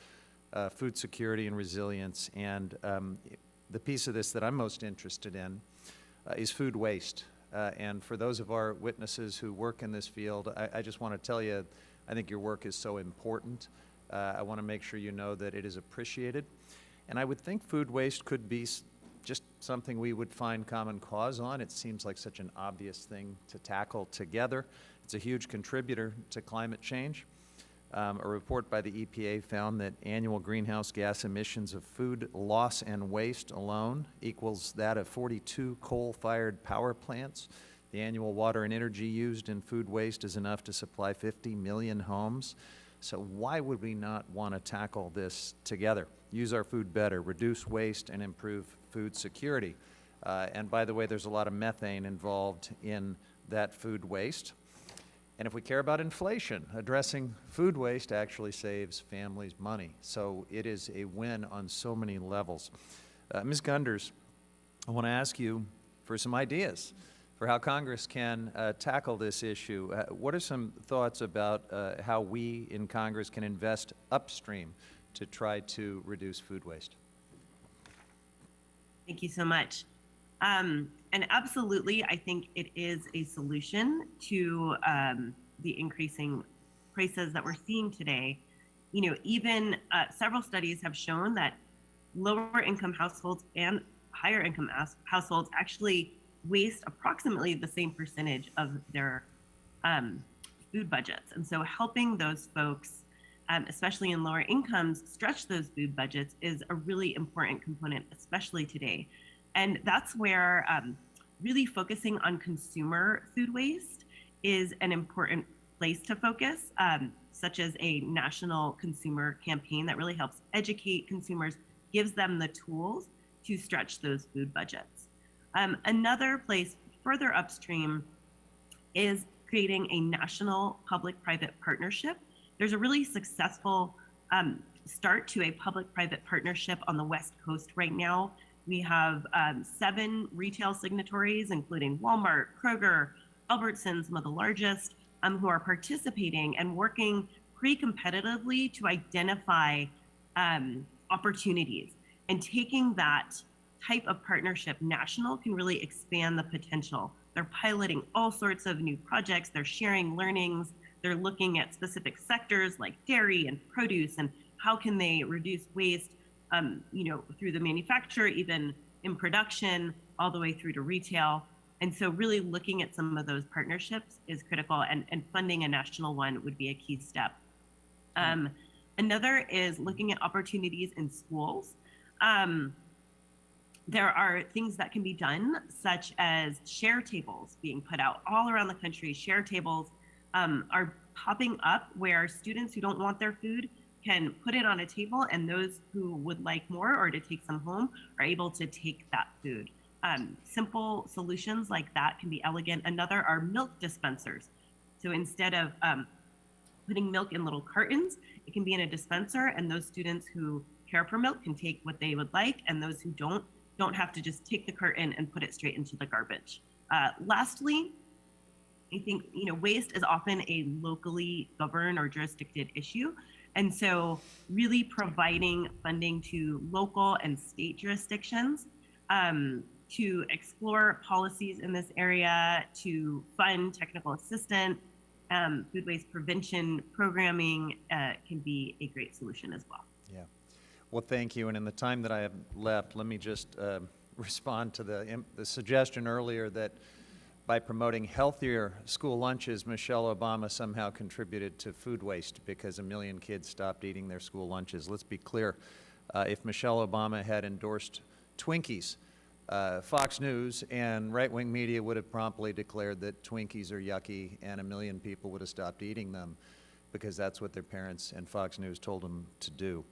food security and resilience, and the piece of this that I'm most interested in is food waste. And for those of our witnesses who work in this field, I just want to tell you, I think your work is so important. I want to make sure you know that it is appreciated. And I would think food waste could be just something we would find common cause on. It seems like such an obvious thing to tackle together. It's a huge contributor to climate change. A report by the EPA found that annual greenhouse gas emissions of food loss and waste alone equals that of 42 coal-fired power plants. The annual water and energy used in food waste is enough to supply 50 million homes. So why would we not want to tackle this together? Use our food better, reduce waste, and improve food security. And by the way, there's a lot of methane involved in that food waste. And if we care about inflation, addressing food waste actually saves families money. So it is a win on so many levels. Ms. Gunders, I want to ask you for some ideas for how Congress can tackle this issue. What are some thoughts about how we in Congress can invest upstream to try to reduce food waste? Thank you so much. And absolutely, I think it is a solution to the increasing prices that we're seeing today. You know, even several studies have shown that lower income households and higher income households actually waste approximately the same percentage of their food budgets. And so helping those folks, especially in lower incomes, stretch those food budgets is a really important component, especially today. And that's where really focusing on consumer food waste is an important place to focus, such as a national consumer campaign that really helps educate consumers, gives them the tools to stretch those food budgets. Another place further upstream is creating a national public-private partnership. There's a really successful start to a public-private partnership on the West Coast right now. We have 7 retail signatories, including Walmart, Kroger, Albertsons, some of the largest, who are participating and working pre-competitively to identify opportunities. And taking that type of partnership national can really expand the potential. They're piloting all sorts of new projects, they're sharing learnings, they're looking at specific sectors like dairy and produce and how can they reduce waste, through the manufacturer, even in production, all the way through to retail. And so really looking at some of those partnerships is critical, and funding a national one would be a key step. Another is looking at opportunities in schools. There are things that can be done, such as share tables being put out all around the country. Share tables are popping up where students who don't want their food can put it on a table, and those who would like more or to take some home are able to take that food. Simple solutions like that can be elegant. Another are milk dispensers. So instead of putting milk in little cartons, it can be in a dispenser, and those students who care for milk can take what they would like, and those who don't have to just take the carton and put it straight into the garbage. Lastly, I think waste is often a locally governed or jurisdicted issue. And so really providing funding to local and state jurisdictions to explore policies in this area, to fund technical assistance, food waste prevention programming can be a great solution as well. Yeah. Well, thank you. And in the time that I have left, let me just respond to the suggestion earlier that by promoting healthier school lunches, Michelle Obama somehow contributed to food waste because 1 million kids stopped eating their school lunches. Let's be clear. If Michelle Obama had endorsed Twinkies, Fox News and right-wing media would have promptly declared that Twinkies are yucky, and 1 million people would have stopped eating them because that's what their parents and Fox News told them to do.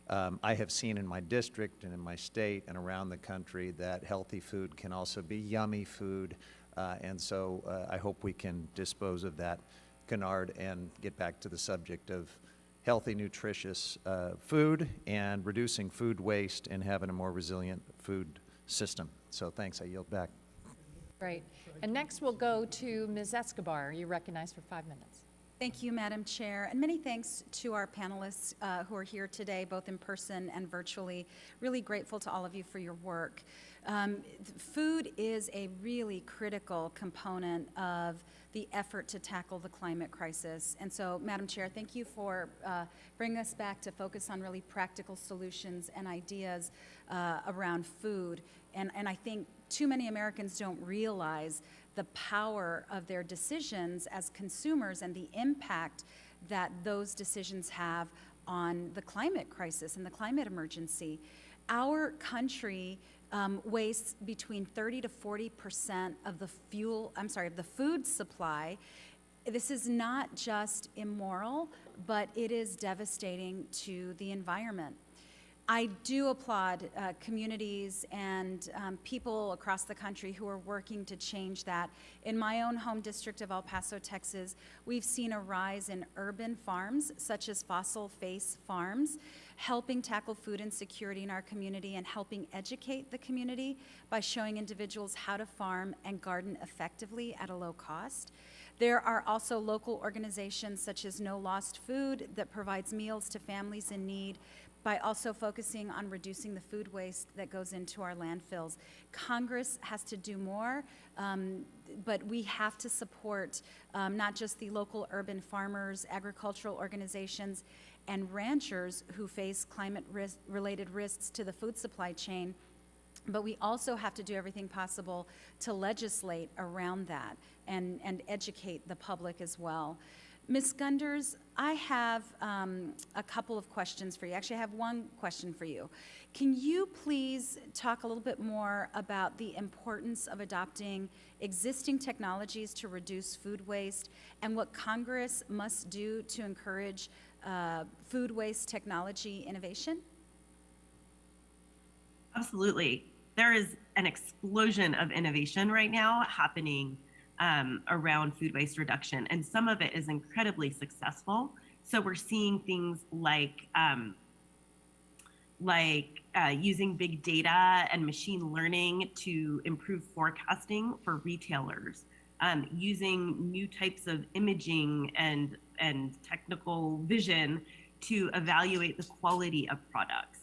I have seen in my district and in my state and around the country that healthy food can also be yummy food, and so I hope we can dispose of that canard and get back to the subject of healthy, nutritious food and reducing food waste and having a more resilient food system. So thanks, I yield back. Great. And next we'll go to Ms. Escobar. You're recognized for 5 minutes. Thank you, Madam Chair, and many thanks to our panelists who are here today, both in person and virtually. Really grateful to all of you for your work. Food is a really critical component of the effort to tackle the climate crisis. And so, Madam Chair, thank you for bringing us back to focus on really practical solutions and ideas around food. And I think too many Americans don't realize the power of their decisions as consumers and the impact that those decisions have on the climate crisis and the climate emergency. Our country wastes between 30 to 40% of the food supply. This is not just immoral, but it is devastating to the environment. I do applaud communities and people across the country who are working to change that. In my own home district of El Paso, Texas, we've seen a rise in urban farms, such as Fossil Face Farms, helping tackle food insecurity in our community and helping educate the community by showing individuals how to farm and garden effectively at a low cost. There are also local organizations such as No Lost Food that provides meals to families in need by also focusing on reducing the food waste that goes into our landfills. Congress has to do more, but we have to support not just the local urban farmers, agricultural organizations, and ranchers who face climate-related risks to the food supply chain, but we also have to do everything possible to legislate around that and educate the public as well. Ms. Gunders, I have a couple of questions for you. Actually, I have one question for you. Can you please talk a little bit more about the importance of adopting existing technologies to reduce food waste and what Congress must do to encourage food waste technology innovation? Absolutely. There is an explosion of innovation right now happening around food waste reduction, and some of it is incredibly successful. So we're seeing things like using big data and machine learning to improve forecasting for retailers. using new types of imaging and technical vision to evaluate the quality of products,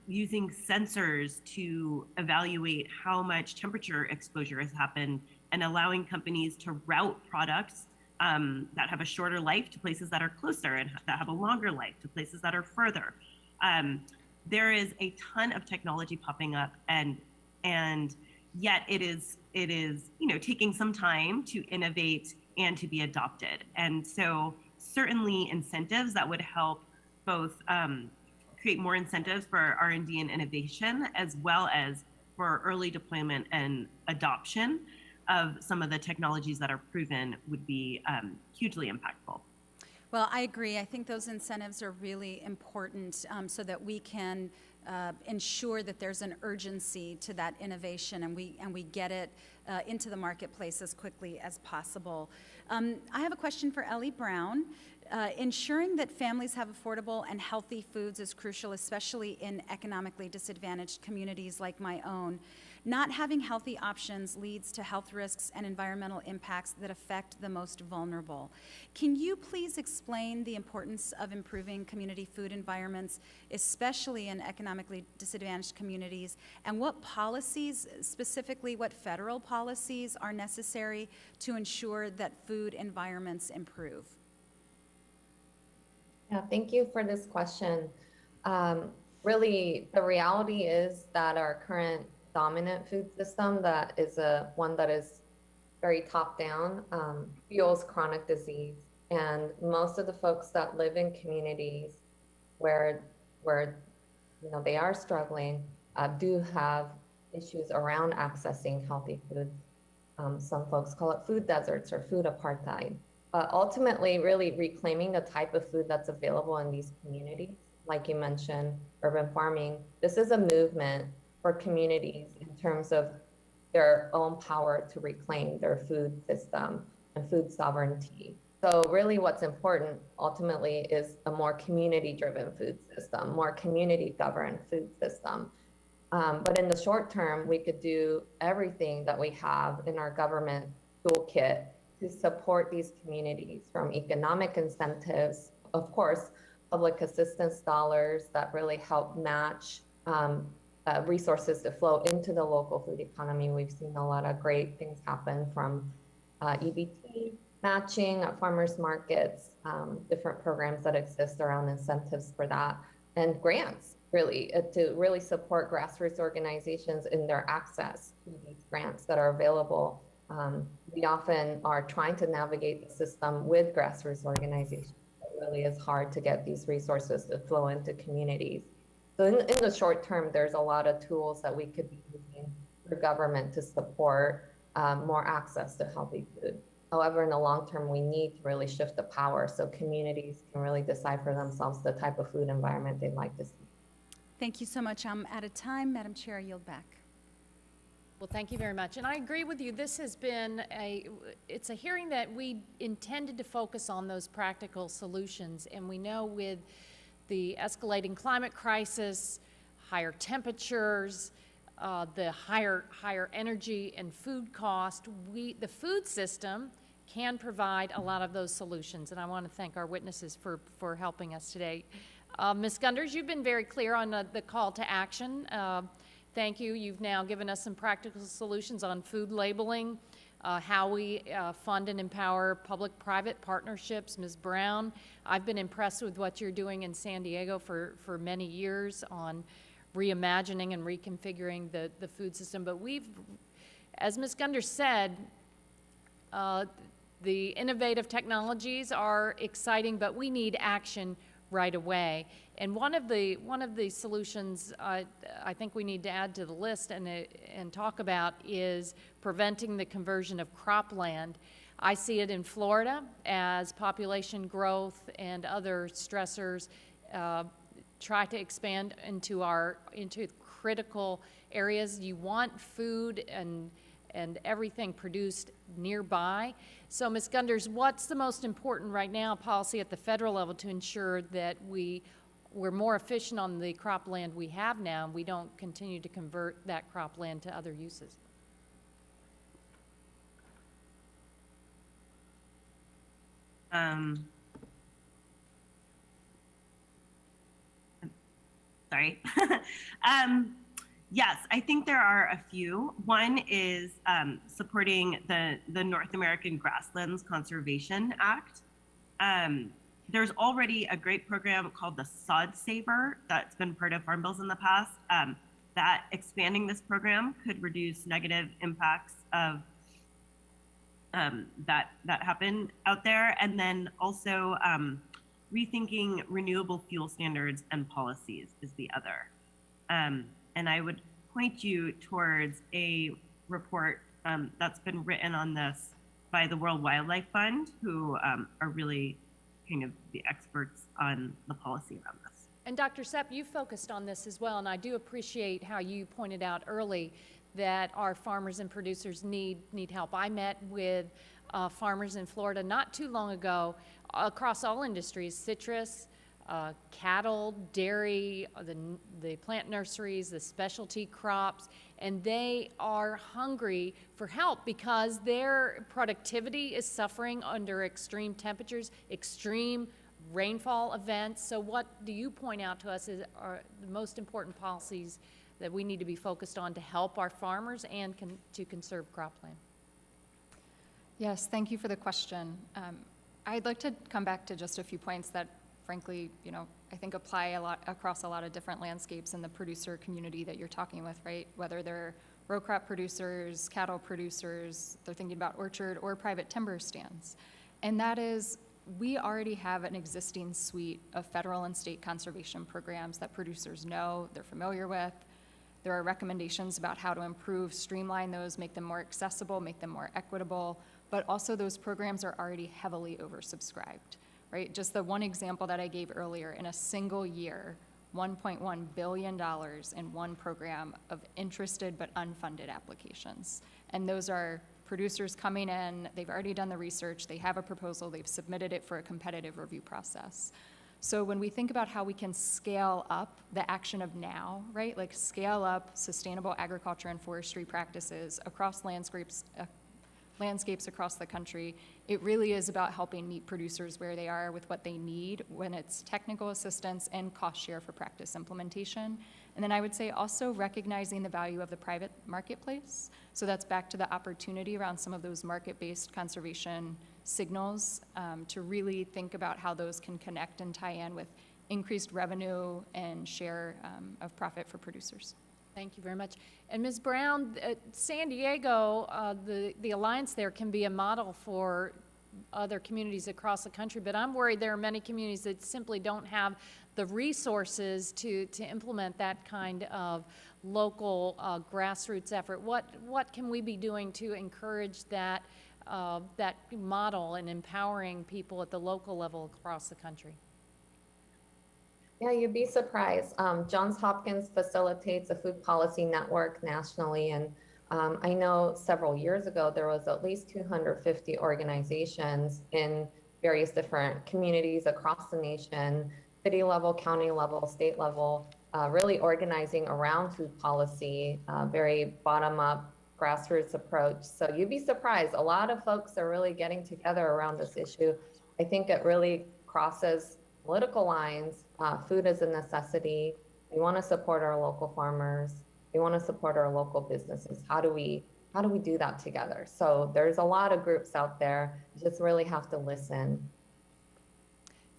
using sensors to evaluate how much temperature exposure has happened, and allowing companies to route products that have a shorter life to places that are closer, and that have a longer life to places that are further. There is a ton of technology popping up, and yet it is taking some time to innovate and to be adopted. And so certainly incentives that would help both create more incentives for R&D and innovation, as well as for early deployment and adoption of some of the technologies that are proven, would be hugely impactful. Well, I agree. I think those incentives are really important so that we can ensure that there's an urgency to that innovation, and we get it into the marketplace as quickly as possible. I have a question for Ellie Brown. Ensuring that families have affordable and healthy foods is crucial, especially in economically disadvantaged communities like my own. Not having healthy options leads to health risks and environmental impacts that affect the most vulnerable. Can you please explain the importance of improving community food environments, especially in economically disadvantaged communities, and what policies, specifically what federal policies, are necessary to ensure that food environments improve? Yeah, thank you for this question. Really, the reality is that our current dominant food system, that is one that is very top-down, fuels chronic disease. And most of the folks that live in communities where they are struggling do have issues around accessing healthy food. Some folks call it food deserts or food apartheid. But ultimately, really reclaiming the type of food that's available in these communities, like you mentioned, urban farming, this is a movement for communities in terms of their own power to reclaim their food system and food sovereignty. So really what's important ultimately is a more community-driven food system, more community-governed food system. But in the short term, we could do everything that we have in our government toolkit to support these communities, from economic incentives, of course, public assistance dollars that really help match resources to flow into the local food economy. We've seen a lot of great things happen, from EBT matching at farmers markets, different programs that exist around incentives for that, and grants, really, to really support grassroots organizations in their access to these grants that are available. We often are trying to navigate the system with grassroots organizations. It really is hard to get these resources to flow into communities. So in the short term, there's a lot of tools that we could be using for government to support more access to healthy food. However, in the long term, we need to really shift the power so communities can really decide for themselves the type of food environment they'd like to see. Thank you so much. I'm out of time. Madam Chair, I yield back. Well, thank you very much. And I agree with you. This has been it's a hearing that we intended to focus on those practical solutions. And we know with the escalating climate crisis, higher temperatures, the higher energy and food cost, the food system can provide a lot of those solutions. And I want to thank our witnesses for helping us today. Ms. Gunders, you've been very clear on the call to action. Thank you. You've now given us some practical solutions on food labeling, how we fund and empower public-private partnerships. Ms. Brown, I've been impressed with what you're doing in San Diego for many years on reimagining and reconfiguring the food system. But as Ms. Gunders said, the innovative technologies are exciting, but we need action right away. And one of the solutions I think we need to add to the list and talk about is preventing the conversion of cropland. I see it in Florida as population growth and other stressors try to expand into critical areas. You want food and everything produced nearby. So, Ms. Gunders, what's the most important right now policy at the federal level to ensure that we're more efficient on the cropland we have now and we don't continue to convert that cropland to other uses? Sorry. Yes, I think there are a few. One is supporting the North American Grasslands Conservation Act. There's already a great program called the Sod Saver that's been part of Farm Bills in the past. That expanding this program could reduce negative impacts of that happen out there. And then also rethinking renewable fuel standards and policies is the other. And I would point you towards a report that's been written on this by the World Wildlife Fund, who are really kind of the experts on the policy around this. And Dr. Sepp, you focused on this as well, and I do appreciate how you pointed out early that our farmers and producers need help. I met with farmers in Florida not too long ago across all industries, citrus, cattle, dairy, the plant nurseries, the specialty crops, and they are hungry for help because their productivity is suffering under extreme temperatures, extreme rainfall events. So what do you point out to us are the most important policies that we need to be focused on to help our farmers and to conserve cropland? Yes, thank you for the question. I'd like to come back to just a few points that, frankly, I think apply a lot across a lot of different landscapes in the producer community that you're talking with, right? Whether they're row crop producers, cattle producers, they're thinking about orchard or private timber stands. And that is, we already have an existing suite of federal and state conservation programs that producers know, they're familiar with. There are recommendations about how to improve, streamline those, make them more accessible, make them more equitable, but also those programs are already heavily oversubscribed, right? Just the one example that I gave earlier, in a single year, $1.1 billion in one program of interested but unfunded applications. And those are producers coming in, they've already done the research, they have a proposal, they've submitted it for a competitive review process. So when we think about how we can scale up the action of now, right, like scale up sustainable agriculture and forestry practices across landscapes across the country, it really is about helping meet producers where they are with what they need when it's technical assistance and cost share for practice implementation. And then I would say also recognizing the value of the private marketplace. So that's back to the opportunity around some of those market-based conservation signals to really think about how those can connect and tie in with increased revenue and share of profit for producers. Thank you very much. And Ms. Brown, San Diego, the alliance there can be a model for other communities across the country, but I'm worried there are many communities that simply don't have the resources to implement that kind of local grassroots effort. What can we be doing to encourage that model and empowering people at the local level across the country? Yeah, you'd be surprised. Johns Hopkins facilitates a food policy network nationally, and I know several years ago there was at least 250 organizations in various different communities across the nation, city level, county level, state level, really organizing around food policy, very bottom-up, grassroots approach. So you'd be surprised. A lot of folks are really getting together around this issue. I think it really crosses political lines. Food is a necessity. We want to support our local farmers. We want to support our local businesses. How do we do that together? So there's a lot of groups out there. You just really have to listen.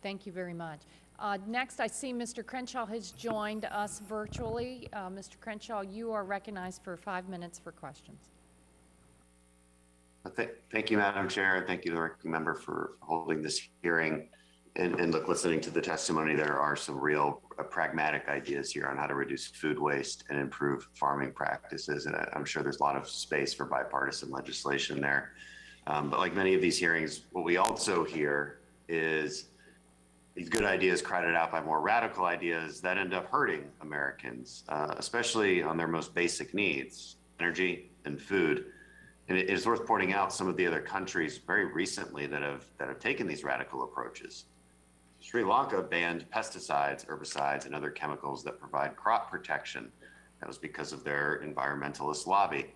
Thank you very much. Next, I see Mr. Crenshaw has joined us virtually. Mr. Crenshaw, you are recognized for 5 minutes for questions. Thank you, Madam Chair, and thank you to the ranking member for holding this hearing. And look, listening to the testimony, there are some real pragmatic ideas here on how to reduce food waste and improve farming practices. And I'm sure there's a lot of space for bipartisan legislation there. But like many of these hearings, what we also hear is these good ideas crowded out by more radical ideas that end up hurting Americans, especially on their most basic needs, energy and food. And it is worth pointing out some of the other countries very recently that have taken these radical approaches. Sri Lanka banned pesticides, herbicides, and other chemicals that provide crop protection. That was because of their environmentalist lobby.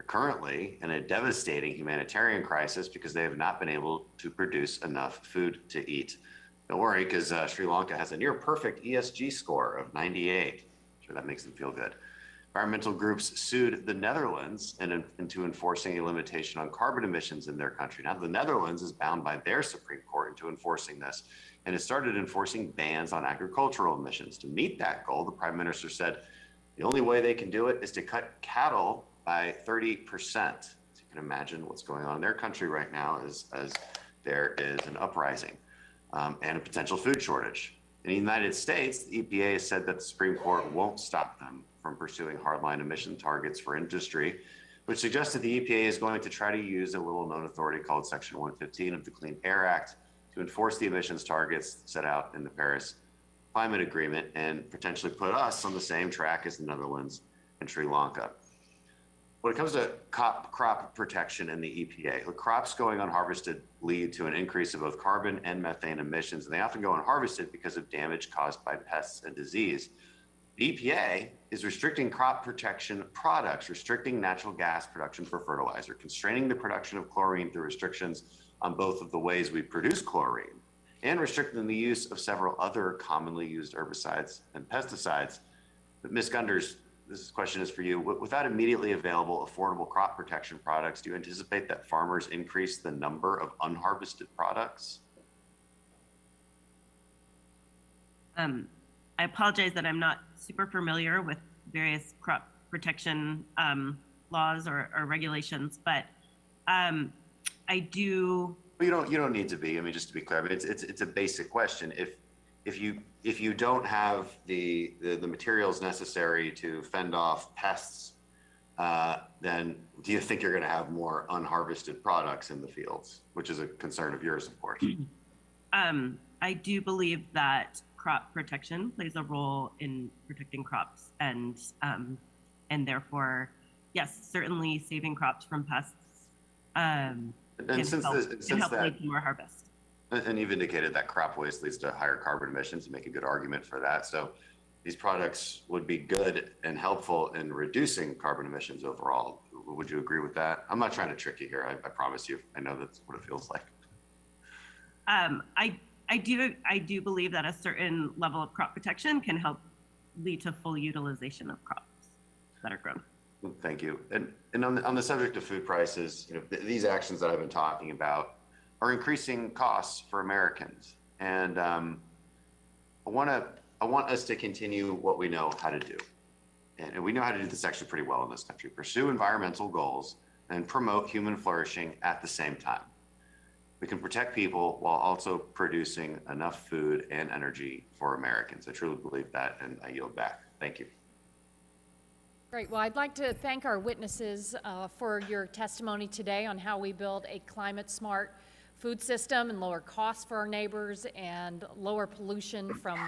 They're currently in a devastating humanitarian crisis because they have not been able to produce enough food to eat. Don't worry, because Sri Lanka has a near perfect ESG score of 98. I'm sure that makes them feel good. Environmental groups sued the Netherlands into enforcing a limitation on carbon emissions in their country. Now, the Netherlands is bound by their Supreme Court into enforcing this, and it started enforcing bans on agricultural emissions. To meet that goal, the Prime Minister said the only way they can do it is to cut cattle by 30%. So you can imagine what's going on in their country right now as there is an uprising and a potential food shortage. In the United States, the EPA has said that the Supreme Court won't stop them from pursuing hardline emission targets for industry, which suggests that the EPA is going to try to use a little-known authority called Section 115 of the Clean Air Act to enforce the emissions targets set out in the Paris Climate Agreement and potentially put us on the same track as the Netherlands and Sri Lanka. When it comes to crop protection and the EPA, the crops going unharvested lead to an increase of both carbon and methane emissions, and they often go unharvested because of damage caused by pests and disease. The EPA is restricting crop protection products, restricting natural gas production for fertilizer, constraining the production of chlorine through restrictions on both of the ways we produce chlorine, and restricting the use of several other commonly used herbicides and pesticides. But Ms. Gunders, this question is for you. Without immediately available, affordable crop protection products, do you anticipate that farmers increase the number of unharvested products? I apologize that I'm not super familiar with various crop protection laws or regulations, but I do. You don't need to be. I mean, just to be clear, I mean, it's a basic question. If you don't have the materials necessary to fend off pests, then do you think you're going to have more unharvested products in the fields, which is a concern of yours, of course? I do believe that crop protection plays a role in protecting crops, and therefore, yes, certainly saving crops from pests can help lead to more harvest. And you've indicated that crop waste leads to higher carbon emissions. You make a good argument for that. So these products would be good and helpful in reducing carbon emissions overall. Would you agree with that? I'm not trying to trick you here. I promise you. I know that's what it feels like. I do believe that a certain level of crop protection can help lead to full utilization of crops that are grown. Thank you. And on the subject of food prices, these actions that I've been talking about are increasing costs for Americans. And I want us to continue what we know how to do. And we know how to do this actually pretty well in this country. Pursue environmental goals and promote human flourishing at the same time. We can protect people while also producing enough food and energy for Americans. I truly believe that, and I yield back. Thank you. Great. Well, I'd like to thank our witnesses for your testimony today on how we build a climate-smart food system and lower costs for our neighbors and lower pollution from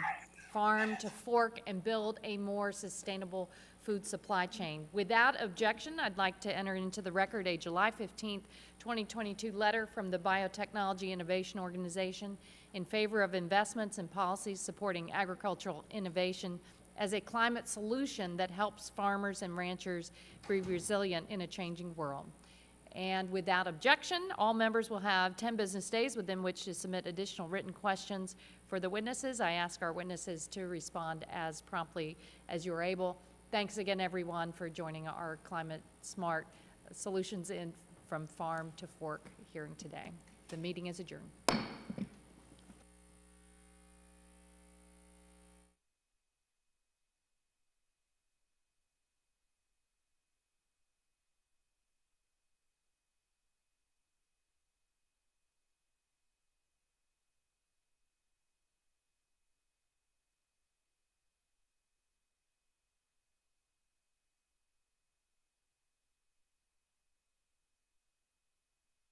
farm to fork and build a more sustainable food supply chain. Without objection, I'd like to enter into the record a July 15th, 2022 letter from the Biotechnology Innovation Organization in favor of investments and policies supporting agricultural innovation as a climate solution that helps farmers and ranchers be resilient in a changing world. And without objection, all members will have 10 business days within which to submit additional written questions for the witnesses. I ask our witnesses to respond as promptly as you're able. Thanks again, everyone, for joining our Climate Smart Solutions from Farm to Fork hearing today. The meeting is adjourned.